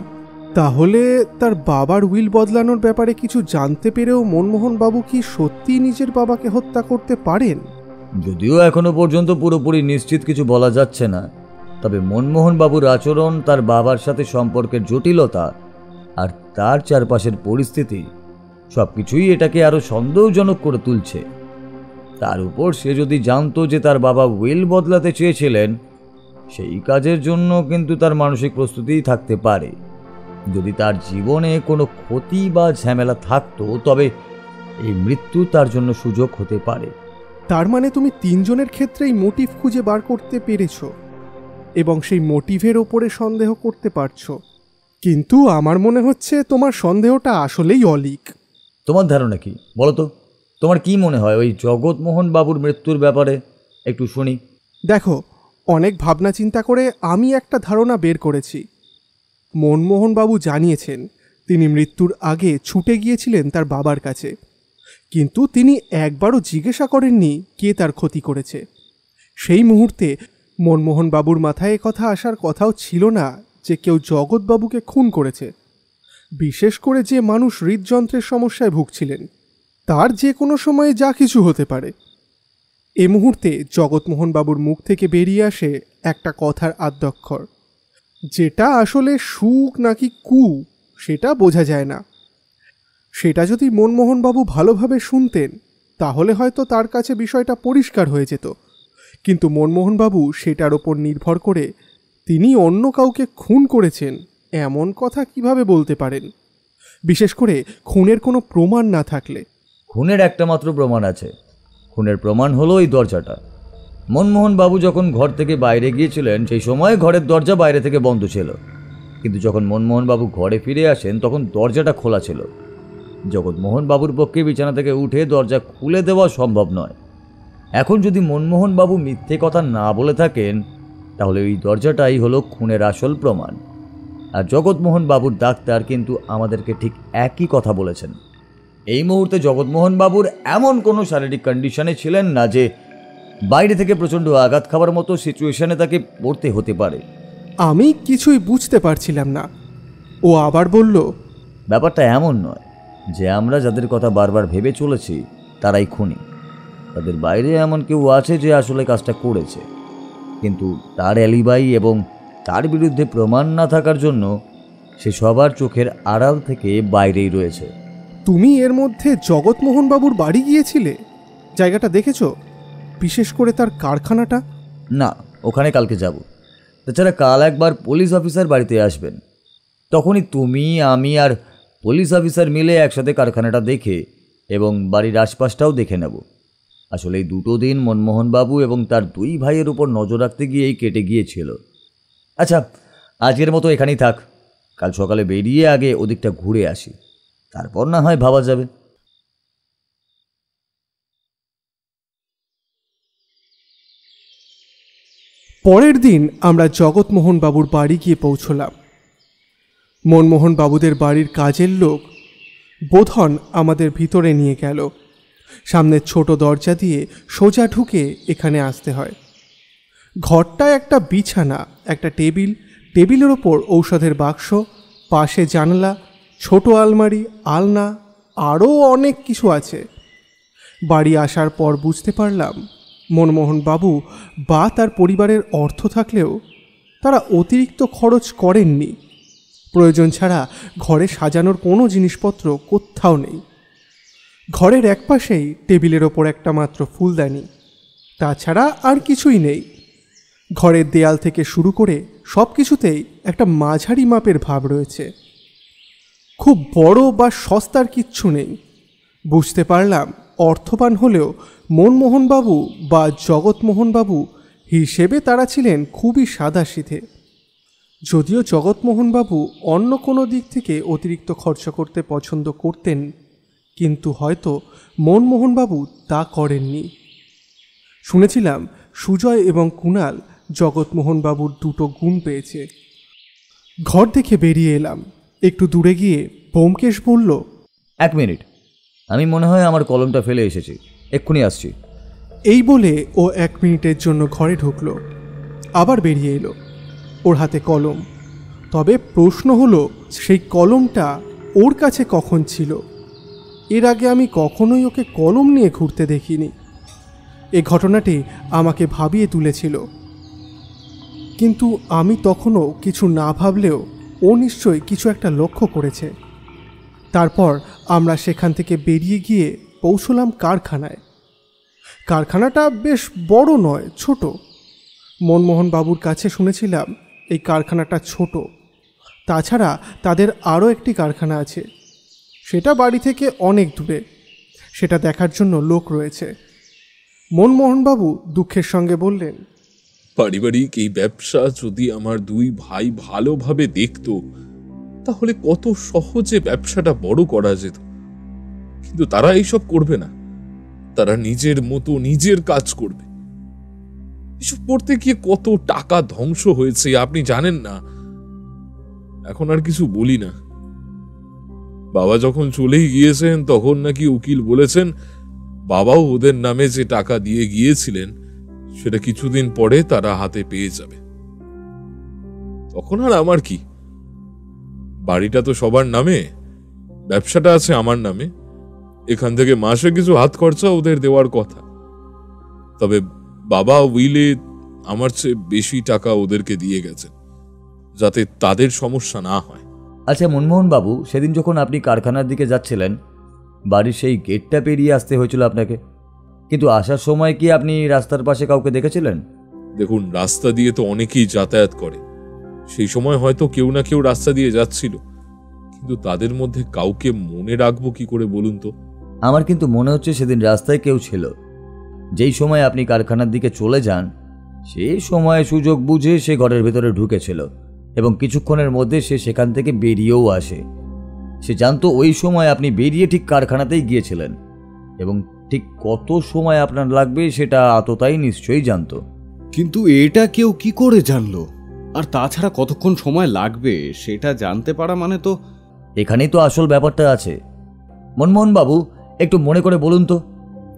[SPEAKER 1] তাহলে তার বাবার উইল বদলানোর ব্যাপারে কিছু জানতে পেরেও মনমোহনবাবু কি সত্যিই নিজের বাবাকে হত্যা করতে পারেন?
[SPEAKER 3] যদিও এখনো পর্যন্ত পুরোপুরি নিশ্চিত কিছু বলা যাচ্ছে না, তবে মনমোহন বাবুর আচরণ, তার বাবার সাথে সম্পর্কের জটিলতা আর তার চারপাশের পরিস্থিতি সবকিছুই এটাকে আরো সন্দেহজনক করে তুলছে। তার উপর সে যদি জানতো যে তার বাবা উইল বদলাতে চেয়েছিলেন, সেই কাজের জন্য কিন্তু তার মানসিক প্রস্তুতিই থাকতে পারে। যদি তার জীবনে কোনো ক্ষতি বা ঝামেলা থাকতো তবে এই মৃত্যু তার জন্য সুযোগ হতে পারে।
[SPEAKER 1] তার মানে তুমি 3 জনের ক্ষেত্রেই মোটিভ খুঁজে বার করতে পেরেছো এবং সেই মোটিভের ওপরে সন্দেহ করতে পারছো। কিন্তু আমার মনে হচ্ছে তোমার সন্দেহটা আসলেই অলীক।
[SPEAKER 3] তোমার ধারণা কি বলো তো? তোমার কি মনে হয় ওই জগৎমোহন বাবুর মৃত্যুর ব্যাপারে? একটু শুনি।
[SPEAKER 1] দেখো, অনেক ভাবনা চিন্তা করে আমি একটা ধারণা বের করেছি। মনমোহনবাবু জানিয়েছেন তিনি মৃত্যুর আগে ছুটে গিয়েছিলেন তার বাবার কাছে, কিন্তু তিনি একবারও জিজ্ঞাসা করেননি কে তার ক্ষতি করেছে। সেই মুহূর্তে মনমোহনবাবুর মাথায় কথা আসার কথাও ছিল না যে কেউ জগৎবাবুকে খুন করেছে। বিশেষ করে যে মানুষ হৃদযন্ত্রের সমস্যায় ভুগছিলেন, তার যে কোনো সময়ে যা কিছু হতে পারে। এ মুহূর্তে জগৎমোহনবাবুর মুখ থেকে বেরিয়ে আসে একটা কথার আদ্যক্ষর, যেটা আসলে সুখ নাকি কু সেটা বোঝা যায় না। সেটা যদি মনমোহনবাবু ভালোভাবে শুনতেন তাহলে হয়তো তার কাছে বিষয়টা পরিষ্কার হয়ে যেত, কিন্তু মনমোহনবাবু সেটার ওপর নির্ভর করে তিনি অন্য কাউকে খুন করেছেন এমন কথা কিভাবে বলতে পারেন, বিশেষ করে খুনের কোনো প্রমাণ না থাকলে?
[SPEAKER 3] খুনের একটা মাত্র প্রমাণ আছে। খুনের প্রমাণ হলো এই দরজাটা। মনমোহন বাবু যখন ঘর থেকে বাইরে গিয়েছিলেন সেই সময় ঘরের দরজা বাইরে থেকে বন্ধ ছিল, কিন্তু যখন মনমোহন বাবু ঘরে ফিরে আসেন তখন দরজাটা খোলা ছিল। জগৎমোহন বাবুর পক্ষে বিছানা থেকে উঠে দরজা খুলে দেওয়া সম্ভব নয়। এখন যদি মনমোহন বাবু মিথ্যে কথা না বলে থাকেন তাহলে ওই দরজাটাই হলো খুনের আসল প্রমাণ। আর জগৎমোহন বাবুর ডাক্তার কিন্তু আমাদেরকে ঠিক একই কথা বলেছেন। এই মুহূর্তে জগৎমোহন বাবুর এমন কোনো শারীরিক কন্ডিশনে ছিলেন না যে বাইরে থেকে প্রচণ্ড আঘাত খাবার মতো সিচুয়েশনে তাকে পড়তে হতে পারে।
[SPEAKER 1] আমি কিছুই বুঝতে পারছিলাম না। ও আবার বলল,
[SPEAKER 3] ব্যাপারটা এমন নয় যে আমরা যাদের কথা বারবার ভেবে চলেছি তারাই খুনি। তাদের বাইরে এমন কেউ আছে যে আসলে কাজটা করেছে, কিন্তু তার অ্যালিবাই এবং তার বিরুদ্ধে প্রমাণ না থাকার জন্য সে সবার চোখের আড়াল থেকে বাইরেই রয়েছে।
[SPEAKER 1] তুমি এর মধ্যে জগৎমোহন বাবুর বাড়ি গিয়েছিলে? জায়গাটা দেখেছ? বিশেষ করে তার কারখানাটা?
[SPEAKER 3] না, ওখানে কালকে যাব। তাছাড়া কাল একবার পুলিশ অফিসার বাড়িতে আসবেন, তখনই তুমি, আমি আর পুলিশ অফিসার মিলে একসাথে কারখানাটা দেখে এবং বাড়ির আশপাশটাও দেখে নেব। আসলে এই দুটো দিন মনমোহনবাবু এবং তার দুই ভাইয়ের উপর নজর রাখতে গিয়েই কেটে গিয়েছিল। আচ্ছা, আজকের মতো এখানেই থাক। কাল সকালে বেরিয়ে আগে ওদিকটা ঘুরে আসি, তারপর না হয় ভাবা যাবে।
[SPEAKER 1] পরের দিন আমরা জগৎমোহন বাবুর বাড়ি গিয়ে পৌঁছলাম। মনমোহন বাবুদের বাড়ির কাজের লোক বোধন আমাদের ভিতরে নিয়ে গেল। সামনের ছোট দরজা দিয়ে সোজা ঢুকে এখানে আসতে হয়। ঘরটায় একটা বিছানা, একটা টেবিল, টেবিলের ওপর ঔষধের বাক্স, পাশে জানলা, ছোট আলমারি, আলনা, আরও অনেক কিছু আছে। বাড়ি আসার পর বুঝতে পারলাম মনমোহন বাবু বা তার পরিবারের অর্থ থাকলেও তারা অতিরিক্ত খরচ করেননি। প্রয়োজন ছাড়া ঘরে সাজানোর কোনো জিনিসপত্র কোথাও নেই। ঘরের একপাশেই টেবিলের ওপর একটা মাত্র ফুলদানি, তাছাড়া আর কিছুই নেই। ঘরের দেয়াল থেকে শুরু করে সব কিছুতেই একটা মাঝারি মাপের ভাব রয়েছে। খুব বড় বা সস্তার কিচ্ছু নেই। বুঝতে পারলাম অর্থবান হলেও মনমোহনবাবু বা জগৎমোহনবাবু হিসেবে তারা ছিলেন খুবই সাদাসিধে। যদিও জগৎমোহনবাবু অন্য কোনো দিক থেকে অতিরিক্ত খরচ করতে পছন্দ করতেন, কিন্তু হয়তো মনমোহনবাবু তা করেননি। শুনেছিলাম সুজয় এবং কুণাল জগৎমোহনবাবুর দুটো গুণ পেয়েছে। ঘর দেখে বেরিয়ে এলাম। একটু দূরে গিয়ে ব্যোমকেশ বলল,
[SPEAKER 3] 1 মিনিট, আমি মনে হয় আমার কলমটা ফেলে এসেছি, এক্ষুনি আসছি।
[SPEAKER 1] এই বলে ও 1 মিনিটের জন্য ঘরে ঢুকলো, আবার বেরিয়ে এলো। ওর হাতে কলম। তবে প্রশ্ন হলো সেই কলমটা ওর কাছে কখন ছিল? এর আগে আমি কখনোই ওকে কলম নিয়ে ঘুরতে দেখিনি। এ ঘটনাটি আমাকে ভাবিয়ে তুলেছিল, কিন্তু আমি তখনও কিছু না ভাবলেও ও নিশ্চয়ই কিছু একটা লক্ষ্য করেছে। তারপর আমরা সেখান থেকে বেরিয়ে গিয়ে পৌঁছলাম কারখানায়। কারখানাটা বেশ বড় নয়, ছোট। মনমোহন বাবুর কাছে শুনেছিলাম এই কারখানাটা ছোট। তাছাড়া তাদের আরও একটি কারখানা আছে, সেটা বাড়ি থেকে অনেক দূরে। সেটা দেখার জন্য লোক রয়েছে। মনমোহনবাবু দুঃখের সঙ্গে বললেন,
[SPEAKER 2] পারিবারিক এই ব্যবসা যদি আমার দুই ভাই ভালোভাবে দেখতো তাহলে কত সহজে ব্যবসাটা বড় করা যেত, কিন্তু তারা এইসব করবে না। তারা নিজের মতো নিজের কাজ করবে। এসব করতে গিয়ে কত টাকা ধ্বংস হয়েছে আপনি জানেন না। এখন আর কিছু বলি না। বাবা যখন চলেই গিয়েছেন তখন নাকি উকিল বলেছেন বাবাও ওদের নামে যে টাকা দিয়ে গিয়েছিলেন সেটা কিছুদিন পরে তারা হাতে পেয়ে যাবে। তখন আর আমার কি? বাড়িটা তো সবার নামে, ব্যবসাটা আছে আমার নামে। এখান থেকে মাসে কিছু হাত খরচা ওদের দেওয়ার কথা। তবে বাবা উইলে আমার চেয়ে বেশি টাকা ওদেরকে দিয়ে গেছেন, যাতে তাদের সমস্যা না হয়।
[SPEAKER 3] আচ্ছা মনমোহনবাবু, সেদিন যখন আপনি কারখানার দিকে যাচ্ছিলেন বাড়ির সেই গেটটা পেরিয়ে আসতে হয়েছিল আপনাকে, কিন্তু আসার সময় কি আপনি রাস্তার পাশে কাউকে দেখেছিলেন?
[SPEAKER 2] দেখুন, রাস্তা দিয়ে তো অনেকেই যাতায়াত করে। সেই সময় হয়তো কেউ না কেউ রাস্তা দিয়ে যাচ্ছিল, কিন্তু তাদের মধ্যে কাউকে মনে রাখবো কি করে বলুন তো?
[SPEAKER 3] আমার কিন্তু মনে হচ্ছে সেদিন রাস্তায় কেউ ছিল। যেই সময় আপনি কারখানার দিকে চলে যান সেই সময় সুযোগ বুঝে সে ঘরের ভেতরে ঢুকেছিল এবং কিছুক্ষণের মধ্যে সে সেখান থেকে বেরিয়েও আসে। সে জানতো ওই সময় আপনি বেরিয়ে ঠিক কারখানাতেই গিয়েছিলেন এবং ঠিক কত সময় আপনার লাগবে সেটা আততাই নিশ্চয়ই জানতো।
[SPEAKER 4] কিন্তু এটা কেউ কি করে জানলো? আর তাছাড়া কতক্ষণ সময় লাগবে সেটা জানতে পারা মানে তো...
[SPEAKER 3] এখানেই তো আসল ব্যাপারটা আছে। মনমোহন বাবু, একটু মনে করে বলুন তো,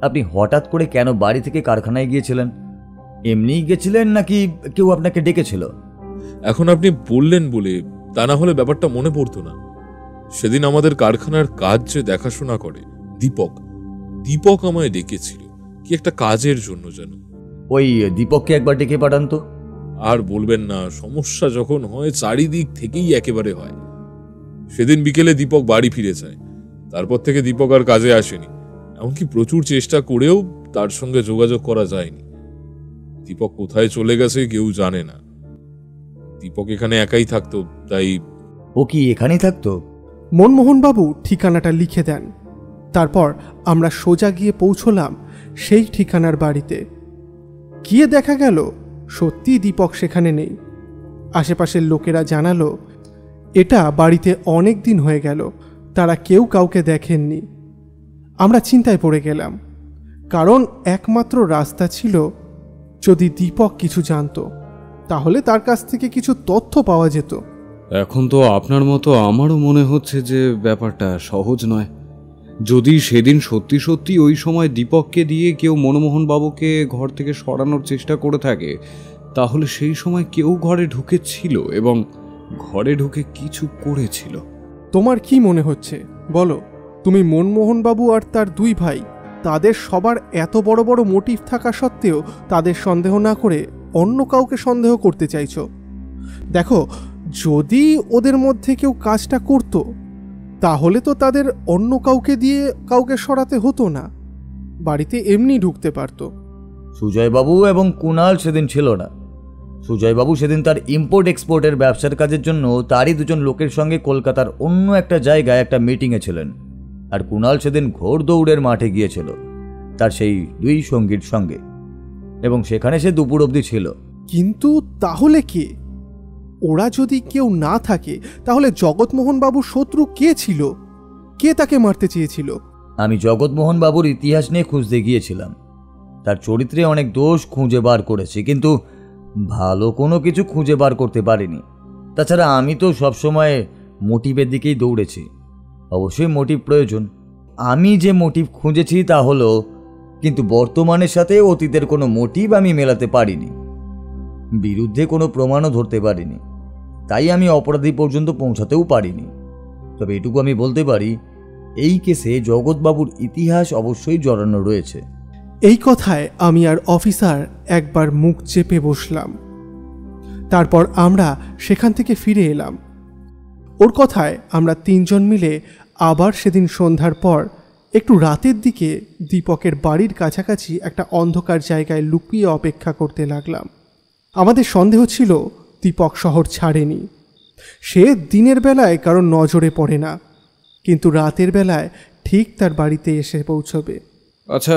[SPEAKER 3] আপনি হঠাৎ করে কেন বাড়ি থেকে কারখানায় গিয়েছিলেন? এমনিই গেছিলেন নাকি কেউ আপনাকে ডেকেছিল?
[SPEAKER 2] এখন আপনি বললেন বলে, তা না হলে ব্যাপারটা মনে পড়তো না। সেদিন আমাদের কারখানার কাজ যে দেখাশোনা করে দীপক আমায় ডেকেছিল কি একটা কাজের জন্য যেন।
[SPEAKER 3] ওই দীপককে একবার ডেকে পাঠান তো।
[SPEAKER 2] আর বলবেন না, সমস্যা যখন হয় চারিদিক থেকেই একেবারে হয়। সেদিন বিকেলে দীপক বাড়ি ফিরে যায়, তারপর থেকে দীপক আর কাজে আসেনি। এমনকি প্রচুর চেষ্টা করেও তার সঙ্গে যোগাযোগ করা যায়নি। দীপক কোথায় চলে গেছে কেউ জানে না। দীপক এখানে একাই থাকতো, তাই...
[SPEAKER 3] ও কি এখানেই থাকতো?
[SPEAKER 1] মনমোহনবাবু ঠিকানাটা লিখে দেন। তারপর আমরা সোজা গিয়ে পৌঁছলাম সেই ঠিকানার বাড়িতে। গিয়ে দেখা গেল সত্যি দীপক সেখানে নেই। আশেপাশের লোকেরা জানালো এটা বাড়িতে অনেক দিন হয়ে গেল, তারা কেউ কাউকে দেখেননি। আমরা চিন্তায় পড়ে গেলাম, কারণ একমাত্র রাস্তা ছিল যদি দীপক কিছু জানতো তাহলে তার কাছ থেকে কিছু তথ্য পাওয়া যেত।
[SPEAKER 4] এখন তো আপনার মতো আমারও মনে হচ্ছে যে ব্যাপারটা সহজ নয়। যদি সেদিন সত্যি সত্যি ওই সময় দীপককে দিয়ে কেউ মনমোহন বাবুকে ঘর থেকে সরানোর চেষ্টা করে থাকে, তাহলে সেই সময় কেউ ঘরে ঢুকেছিল এবং ঘরে ঢুকে কিছু করেছিল।
[SPEAKER 1] তোমার কি মনে হচ্ছে বলো? তুমি মনমোহনবাবু আর তার দুই ভাই, তাদের সবার এত বড় বড় মোটিভ থাকা সত্ত্বেও তাদের সন্দেহ না করে অন্য কাউকে সন্দেহ করতে চাইছো। দেখো, যদি ওদের মধ্যে কেউ কাজটা করত তাহলে তো তাদের অন্য কাউকে দিয়ে কাউকে সরাতে হতো না, বাড়িতে এমনি ঢুকতে পারতো।
[SPEAKER 3] সুজয়বাবু এবং কুণাল সেদিন ছিল না। সুজয়বাবু সেদিন তার ইম্পোর্ট এক্সপোর্টের ব্যবসার কাজের জন্য তারই দুজন লোকের সঙ্গে কলকাতার অন্য একটা জায়গায় একটা মিটিংয়ে ছিলেন। আর কুণাল সেদিন ঘোড় দৌড়ের মাঠে গিয়েছিল তার সেই দুই সঙ্গীর সঙ্গে, এবং সেখানে সে দুপুর অবধি ছিল।
[SPEAKER 1] কিন্তু তাহলে কে? ওরা যদি কেউ না থাকে তাহলে জগৎমোহন বাবুর শত্রু কে ছিল? কে তাকে মারতে চেয়েছিল?
[SPEAKER 3] আমি জগৎমোহন বাবুর ইতিহাস নিয়ে খুঁজতে গিয়েছিলাম। তার চরিত্রে অনেক দোষ খুঁজে বার করেছি, কিন্তু ভালো কোনো কিছু খুঁজে বার করতে পারিনি। তাছাড়া আমি তো সবসময় মোটিভের দিকেই দৌড়েছি। অবশ্যই মোটিভ প্রয়োজন। আমি যে মোটিভ খুঁজেছি তা হলো, কিন্তু বর্তমানের সাথে অতীতের কোনো মোটিভ আমি মেলাতে পারিনি, বিরুদ্ধে কোনো প্রমাণও ধরতে পারিনি। তাই আমি অপরাধী পর্যন্ত পৌঁছাতেও পারিনি। তবে এটুকু আমি বলতে পারি, এই কেসে জগৎবাবুর ইতিহাস অবশ্যই জড়ানো রয়েছে।
[SPEAKER 1] এই কথায় আমি আর অফিসার একবার মুখ চেপে বসলাম। তারপর আমরা সেখান থেকে ফিরে এলাম। ওর কথায় আমরা তিনজন মিলে আবার সেদিন সন্ধ্যার পর একটু রাতের দিকে দীপকের বাড়ির কাছাকাছি একটা অন্ধকার জায়গায় লুকিয়ে অপেক্ষা করতে লাগলাম। আমাদের সন্দেহ ছিল দীপক শহর ছাড়েনি। সে দিনের বেলায় কারো নজরে পড়ে না, কিন্তু রাতের বেলায় ঠিক তার বাড়িতে এসে পৌঁছবে।
[SPEAKER 4] আচ্ছা,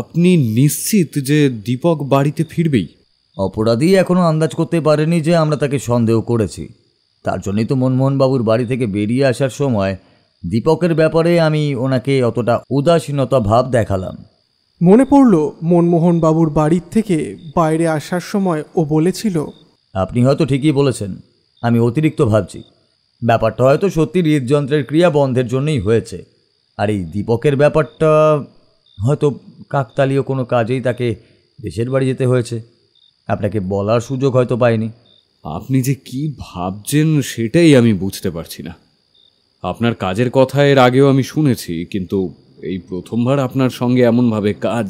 [SPEAKER 4] আপনি নিশ্চিত যে দীপক বাড়িতে ফিরবেই?
[SPEAKER 3] অপরাধী এখনও আন্দাজ করতে পারেনি যে আমরা তাকে সন্দেহ করেছি। তার জন্যই তো মনমোহনবাবুর বাড়ি থেকে বেরিয়ে আসার সময় দীপকের ব্যাপারে আমি ওনাকে অতটা উদাসীনতা ভাব দেখালাম।
[SPEAKER 1] মনে পড়ল মনমোহনবাবুর বাড়ির থেকে বাইরে আসার সময় ও বলেছিল,
[SPEAKER 3] আপনি হয়তো ঠিকই বলেছেন, আমি অতিরিক্ত ভাবছি। ব্যাপারটা হয়তো সত্যি হৃদযন্ত্রের ক্রিয়া বন্ধের জন্যই হয়েছে। আর এই দীপকের ব্যাপারটা হয়তো কাকতালীয় কোনো কাজেই তাকে দেশের বাড়ি যেতে হয়েছে। আপনাকে বলার সুযোগ হয়তো পাইনি।
[SPEAKER 4] আপনি যে কি ভাবছেন সেটাই আমি বুঝতে পারছি না। আপনার কাজের কথা এর আগেও আমি শুনেছি, কিন্তু এই প্রথমবার আপনার সঙ্গে এমনভাবে কাজ।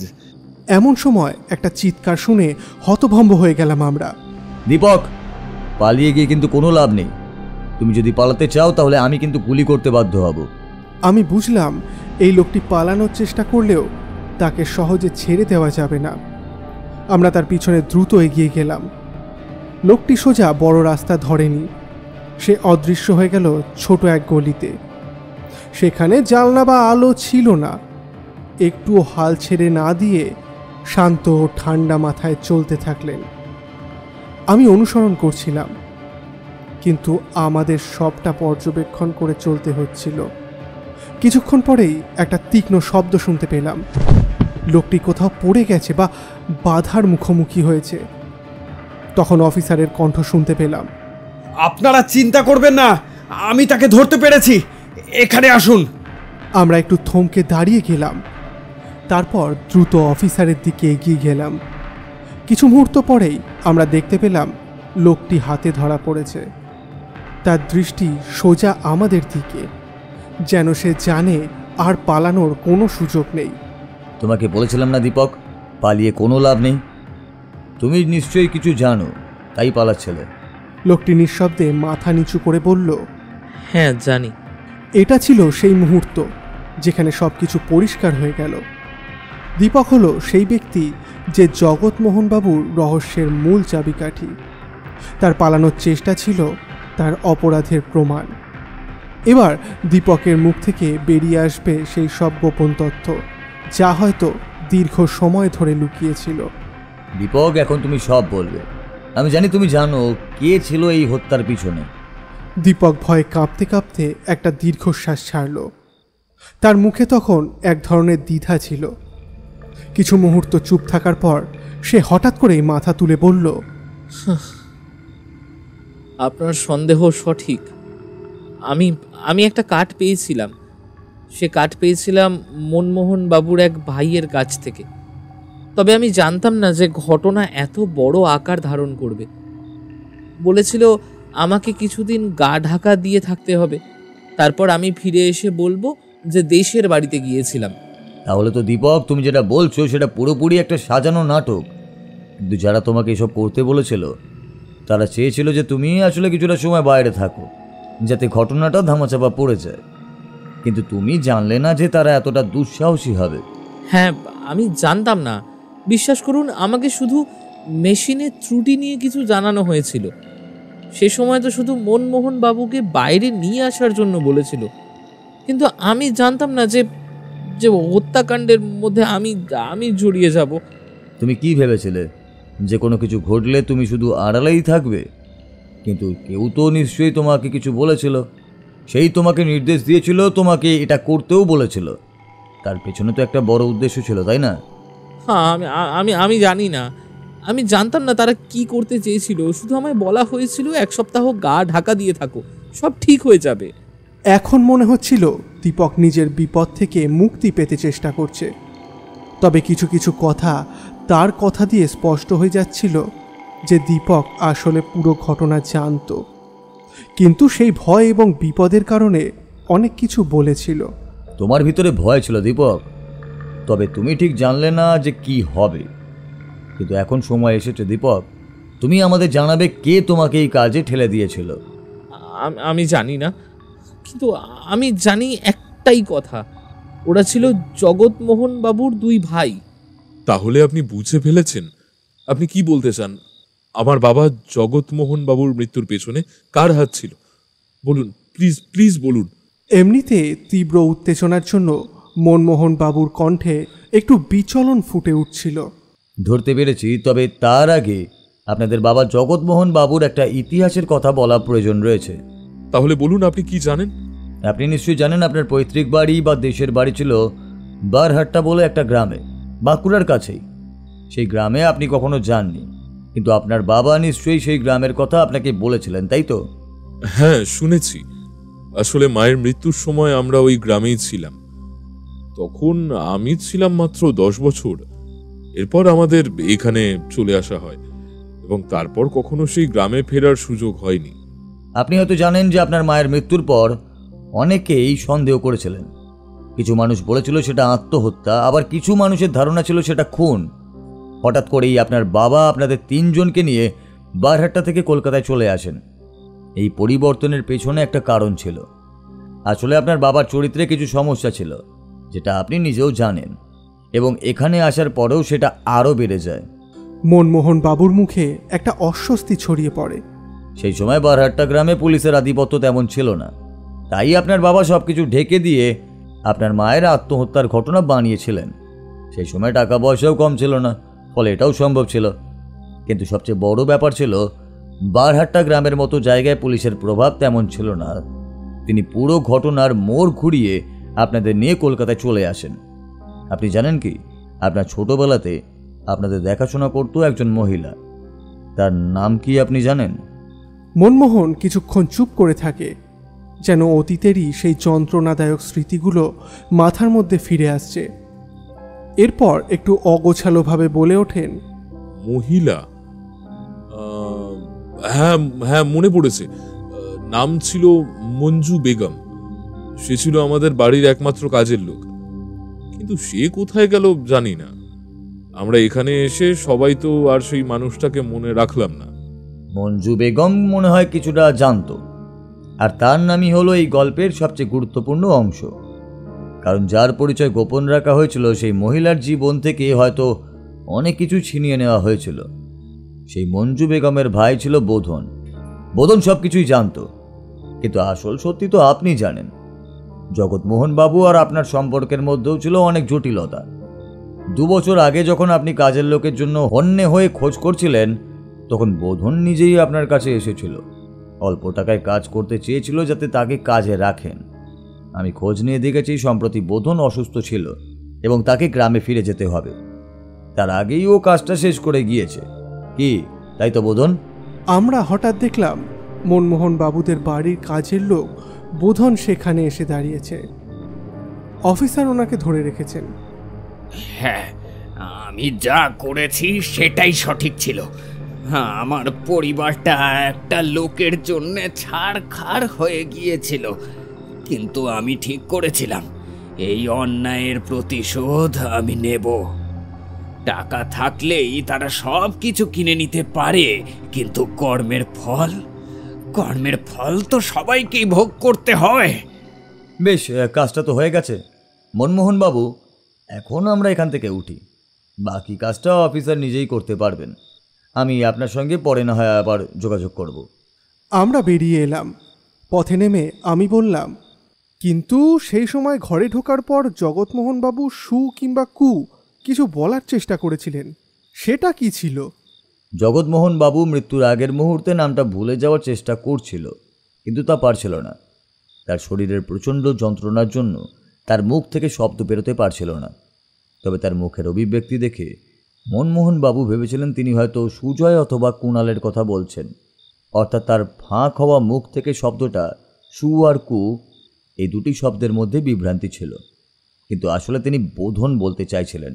[SPEAKER 1] এমন সময় একটা চিৎকার শুনে হতভম্ব হয়ে গেলাম আমরা।
[SPEAKER 3] দীপক, পালিয়ে গিয়ে কিন্তু কোনো লাভ নেই। তুমি যদি পালাতে চাও তাহলে আমি কিন্তু গুলি করতে বাধ্য হব।
[SPEAKER 1] আমি বুঝলাম এই লোকটি পালানোর চেষ্টা করলেও তাকে সহজে ছেড়ে দেওয়া যাবে না। আমরা তার পিছনে দ্রুত এগিয়ে গেলাম। লোকটি সোজা বড় রাস্তা ধরেনি, সে অদৃশ্য হয়ে গেল ছোট এক গলিতে। সেখানে জানলা বা আলো ছিল না। একটুও হাল ছেড়ে না দিয়ে শান্ত ঠান্ডা মাথায় চলতে থাকলেন। আমি অনুসরণ করছিলাম, কিন্তু আমাদের সবটা পর্যবেক্ষণ করে চলতে হচ্ছিল। কিছুক্ষণ পরেই একটা তীক্ষ্ণ শব্দ শুনতে পেলাম। লোকটি কোথাও পড়ে গেছে বা বাধার মুখোমুখি হয়েছে। তখন অফিসারের কণ্ঠ শুনতে পেলাম।
[SPEAKER 4] আপনারা চিন্তা করবেন না, আমি তাকে ধরতে পেরেছি, এখানে আসুন।
[SPEAKER 1] আমরা একটু থমকে দাঁড়িয়ে গেলাম, তারপর দ্রুত অফিসারের দিকে এগিয়ে গেলাম। কিছু মুহূর্ত পরেই আমরা দেখতে পেলাম লোকটি হাতে ধরা পড়েছে। তার দৃষ্টি সোজা আমাদের দিকে, যেন সে জানে আর পালানোর কোনো সুযোগ নেই।
[SPEAKER 3] তোমাকে বলেছিলাম না দীপক, পালিয়ে কোনো লাভ নেই। তুমি নিশ্চয়ই কিছু জানো, তাই পালাচ্ছিলে।
[SPEAKER 1] লোকটি নিঃশব্দে মাথা নিচু করে বলল,
[SPEAKER 5] হ্যাঁ জানি।
[SPEAKER 1] এটা ছিল সেই মুহূর্ত যেখানে সব কিছু পরিষ্কার হয়ে গেল। দীপক হলো সেই ব্যক্তি যে জগৎমোহনবাবুর রহস্যের মূল চাবিকাঠি। তার পালানোর চেষ্টা ছিল তার অপরাধের প্রমাণ। এবার দীপকের মুখ থেকে বেরিয়ে আসবে সেই সব গোপন তথ্য, যা হয়তো দীর্ঘ সময় ধরে লুকিয়েছিল।
[SPEAKER 3] দীপক, এখন তুমি সব বলবে। আমি জানি তুমি জানো কে ছিল এই হত্যার পিছনে।
[SPEAKER 1] দীপক ভয়ে কাঁপতে কাঁপতে একটা দীর্ঘশ্বাস ছাড়ল। তার মুখে তখন এক ধরনের দ্বিধা ছিল। কিছু মুহূর্ত চুপ থাকার পর সে হঠাৎ করেই মাথা তুলে বলল,
[SPEAKER 5] আপনার সন্দেহ সঠিক। আমি একটা কার্ড পেয়েছিলাম। সে কার্ড পেয়েছিলাম মনমোহন বাবুর এক ভাইয়ের কাছ থেকে। তবে আমি জানতাম না যে ঘটনা এত বড় আকার ধারণ করবে। বলেছিল আমাকে কিছুদিন গা ঢাকা দিয়ে থাকতে হবে, তারপর আমি ফিরে এসে বলবো যে দেশের বাড়িতে গিয়েছিলাম।
[SPEAKER 3] তাহলে তো দীপক, তুমি যেটা বলছো সেটা পুরোপুরি একটা সাজানো নাটক। কিন্তু যারা তোমাকে এসব করতে বলেছিল তারা চেয়েছিল যে তুমি আসলে কিছুটা সময় বাইরে থাকো, যাতে ঘটনাটা ধামাচাপা পড়ে যায়। কিন্তু তুমি জানলে না যে তারা এতটা দুঃসাহসী হবে।
[SPEAKER 5] হ্যাঁ, আমি জানতাম না। বিশ্বাস করুন, আমাকে শুধু মেশিনের ত্রুটি নিয়ে কিছু জানানো হয়েছিল। সে সময় তো শুধু মনমোহন বাবুকে বাইরে নিয়ে আসার জন্য বলেছিল। কিন্তু আমি জানতাম না যে যে হত্যাকাণ্ডের মধ্যে আমি জড়িয়ে যাব।
[SPEAKER 3] তুমি কি ভেবেছিলে যে কোনো কিছু ঘটলে তুমি শুধু আড়ালেই থাকবে? কিন্তু কেউ তো নিশ্চয়ই তোমাকে কিছু বলেছিল, সেই তোমাকে নির্দেশ দিয়েছিল, তোমাকে এটা করতেও বলেছিল। তার পেছনে তো একটা বড় উদ্দেশ্য ছিল, তাই না?
[SPEAKER 5] হ্যাঁ, আমি জানি না। আমি জানতাম না তারা কি করতে চেয়েছিল। শুধু আমায় বলা হয়েছিল 1 সপ্তাহ গা ঢাকা দিয়ে থাকো, সব ঠিক হয়ে যাবে।
[SPEAKER 1] এখন মনে হচ্ছিল দীপক নিজের বিপদ থেকে মুক্তি পেতে চেষ্টা করছে। তবে কিছু কিছু কথা তার কথা দিয়ে স্পষ্ট হয়ে যাচ্ছিল যে দীপক আসলে পুরো ঘটনা জানত, কিন্তু সেই ভয় এবং বিপদের কারণে অনেক কিছু বলেছিল।
[SPEAKER 3] তোমার ভিতরে ভয় ছিল দীপক, তবে তুমি ঠিক জানলে না যে কি হবে। কিন্তু এখন সময় এসেছে দীপক, তুমি আমাদের জানাবে কে তোমাকে এই কাজে ঠেলে দিয়েছিল।
[SPEAKER 5] আমি জানি না, কিন্তু আমি জানি একটাই কথা, ওরা ছিল জগৎমোহন বাবুর 2 ভাই।
[SPEAKER 2] তাহলে আপনি বুঝে ফেলেছেন? আপনি কি বলতে চান? আমার বাবা জগৎমোহন বাবুর মৃত্যুর পেছনে কার হাত ছিল? বলুন, প্লিজ প্লিজ বলুন।
[SPEAKER 1] এমনিতে তীব্র উত্তেজনার জন্য মনমোহন বাবুর কণ্ঠে একটু বিচলন ফুটে উঠছিল।
[SPEAKER 3] ধরতে পেরেছি, তবে তার আগে আপনাদের বাবা জগৎমোহন বাবুর একটা ইতিহাসের কথা বলা প্রয়োজন রয়েছে।
[SPEAKER 2] তাহলে বলুন, আপনি কি জানেন?
[SPEAKER 3] আপনি নিশ্চয়ই জানেন আপনার পৈতৃক বাড়ি বা দেশের বাড়ি ছিল বারহাট্টা বলে একটা গ্রামে, বাঁকুড়ার কাছেই। সেই গ্রামে আপনি কখনো যাননি, কিন্তু আপনার বাবা নিশ্চয়ই সেই গ্রামের কথা আপনাকে বলেছিলেন, তাই তো?
[SPEAKER 2] হ্যাঁ, শুনেছি। আসলে মায়ের মৃত্যুর সময় আমরা ওই গ্রামেই ছিলাম। তখন আমি ছিলাম মাত্র 10 বছর। এরপর আমাদের এখানে চলে আসা হয় এবং তারপর কখনো সেই গ্রামে ফেরার সুযোগ হয়নি।
[SPEAKER 3] আপনি হয়তো জানেন যে আপনার মায়ের মৃত্যুর পর অনেকেই সন্দেহ করেছিলেন। কিছু মানুষ বলেছিল সেটা আত্মহত্যা, আবার কিছু মানুষের ধারণা ছিল সেটা খুন। হঠাৎ করেই আপনার বাবা আপনাদের 3 জনকে নিয়ে বারহাট্টা থেকে কলকাতায় চলে আসেন। এই পরিবর্তনের পেছনে একটা কারণ ছিল। আসলে আপনার বাবার চরিত্রে কিছু সমস্যা ছিল, যেটা আপনি নিজেও জানেন, এবং এখানে আসার পরেও সেটা আরও বেড়ে যায়।
[SPEAKER 1] মনমোহন বাবুর মুখে একটা অস্বস্তি ছড়িয়ে পড়ে।
[SPEAKER 3] সেই সময় বারহাট্টা গ্রামে পুলিশের আধিপত্য তেমন ছিল না, তাই আপনার বাবা সব কিছু ঢেকে দিয়ে আপনার মায়ের আত্মহত্যার ঘটনা বানিয়েছিলেন। সেই সময় টাকা পয়সাও কম ছিল না, ফলে এটাও সম্ভব ছিল। কিন্তু সবচেয়ে বড় ব্যাপার ছিল, বারহাট্টা গ্রামের মতো জায়গায় পুলিশের প্রভাব তেমন ছিল না। তিনি পুরো ঘটনার মোড় ঘুরিয়ে আপনাদের নিয়ে কলকাতায় চলে আসেন। আপনি জানেন কি, আপনার ছোটবেলাতে আপনাদের দেখাশোনা করতো একজন মহিলা। তার নাম কি আপনি জানেন?
[SPEAKER 1] মনমোহন কিছুক্ষণ চুপ করে থাকে, যেন অতীতেরই সেই যন্ত্রণাদায়ক স্মৃতিগুলো মাথার মধ্যে ফিরে আসছে। এরপর একটু অগোছালোভাবে বলে ওঠেন,
[SPEAKER 2] মহিলা? হ্যাঁ হ্যাঁ, মনে পড়েছে। নাম ছিল মঞ্জু বেগম। সে ছিল আমাদের বাড়ির একমাত্র কাজের লোক, কিন্তু সে কোথায় গেল জানি না। আমরা এখানে এসে সবাই তো আর সেই মানুষটাকে মনে রাখলাম না।
[SPEAKER 3] মঞ্জু বেগম মনে হয় কিছুটা জানতো, আর তার নামই হলো এই গল্পের সবচেয়ে গুরুত্বপূর্ণ অংশ। কারণ যার পরিচয় গোপন রাখা হয়েছিল সেই মহিলার জীবন থেকে হয়তো অনেক কিছু ছিনিয়ে নেওয়া হয়েছিল। সেই মঞ্জু বেগমের ভাই ছিল বোধন। বোধন সব কিছুই জানতো, কিন্তু আসল সত্যি তো আপনি জানেন। জগৎমোহন বাবু আর আপনার সম্পর্কের মধ্যেও ছিল অনেক জটিলতা। 2 বছর আগে যখন আপনি কাজের লোকের জন্য হন্যে হয়ে খোঁজ করছিলেন, তখন বোধন নিজেই আপনার কাছে এসেছিল। অল্প টাকায় কাজ করতে চেয়েছিল যাতে তাকে কাজে রাখেন। আমি খোঁজ নিয়ে দেখেছি সম্প্রতি বোধন অসুস্থ ছিল এবং তাকে গ্রামে ফিরে যেতে হবে। তার আগেই ও কাজটা শেষ করে গিয়েছে। কি তাই তো বোধন?
[SPEAKER 1] আমরা হঠাৎ দেখলাম মনমোহন বাবুদের বাড়ির কাজের লোক বোধন সেখানে এসে দাঁড়িয়েছে। অফিসার ওনাকে ধরে রেখেছেন।
[SPEAKER 6] হ্যাঁ, আমি যা করেছি সেটাই সঠিক ছিল। আমার পরিবারটা একটা লোকের জন্য ছাড়খাড় হয়ে গিয়েছিল, কিন্তু আমি ঠিক করেছিলাম এই অন্যায়ের প্রতিশোধ আমি নেব। টাকা থাকলেই তারা সব কিছু কিনে নিতে পারে, কিন্তু কর্মের ফল তো সবাইকেই ভোগ করতে হয়।
[SPEAKER 3] বেশ, কাজটা তো হয়ে গেছে মনমোহন বাবু। এখন আমরা এখান থেকে উঠি। বাকি কাজটা অফিসার নিজেই করতে পারবেন। আমি আপনার সঙ্গে পরে না হয় আবার যোগাযোগ করব।
[SPEAKER 1] আমরা বেরিয়ে এলাম। পথে নেমে আমি বললাম, কিন্তু সেই সময় ঘরে ঢোকার পর জগৎমোহন বাবু সু কিংবা কু কিছু বলার চেষ্টা করেছিলেন, সেটা কি ছিল?
[SPEAKER 3] জগৎমোহন বাবু মৃত্যুর আগের মুহূর্তে নামটা ভুলে যাওয়ার চেষ্টা করছিল, কিন্তু তা পারছিল না। তার শরীরের প্রচণ্ড যন্ত্রণার জন্য তার মুখ থেকে শব্দ বেরোতে পারছিল না। তবে তার মুখের অভিব্যক্তি দেখে মনমোহন বাবু ভেবেছিলেন তিনি হয়তো সুজয় অথবা কুণালের কথা বলছেন। অর্থাৎ তার ফাঁক হওয়া মুখ থেকে শব্দটা সু আর কু, এই দুটি শব্দের মধ্যে বিভ্রান্তি ছিল। কিন্তু আসলে তিনি বোধন বলতে চাইছিলেন।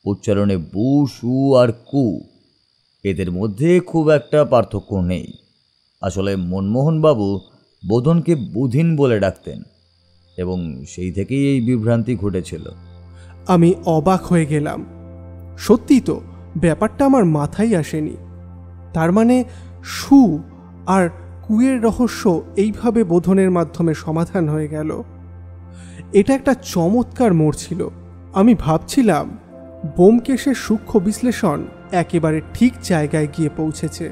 [SPEAKER 3] উচ্চারণে বু, সু আর কু, এদের মধ্যে খুব একটা পার্থক্য নেই। আসলে মনমোহন বাবু বোধনকে বুধিন বলে ডাকতেন এবং সেই থেকেই এই বিভ্রান্তি ঘটেছিল।
[SPEAKER 1] আমি অবাক হয়ে গেলাম। সত্যি তো, ব্যাপারটা আমার মাথায় আসেনি। তার মানে সু আর কুয়ের রহস্য এইভাবে বোধনের মাধ্যমে সমাধান হয়ে গেল। এটা একটা চমৎকার মোড় ছিল। আমি ভাবছিলাম ব্যোমকেশের সূক্ষ্ম বিশ্লেষণ একেবারে ঠিক জায়গায় গিয়ে পৌঁছেছে।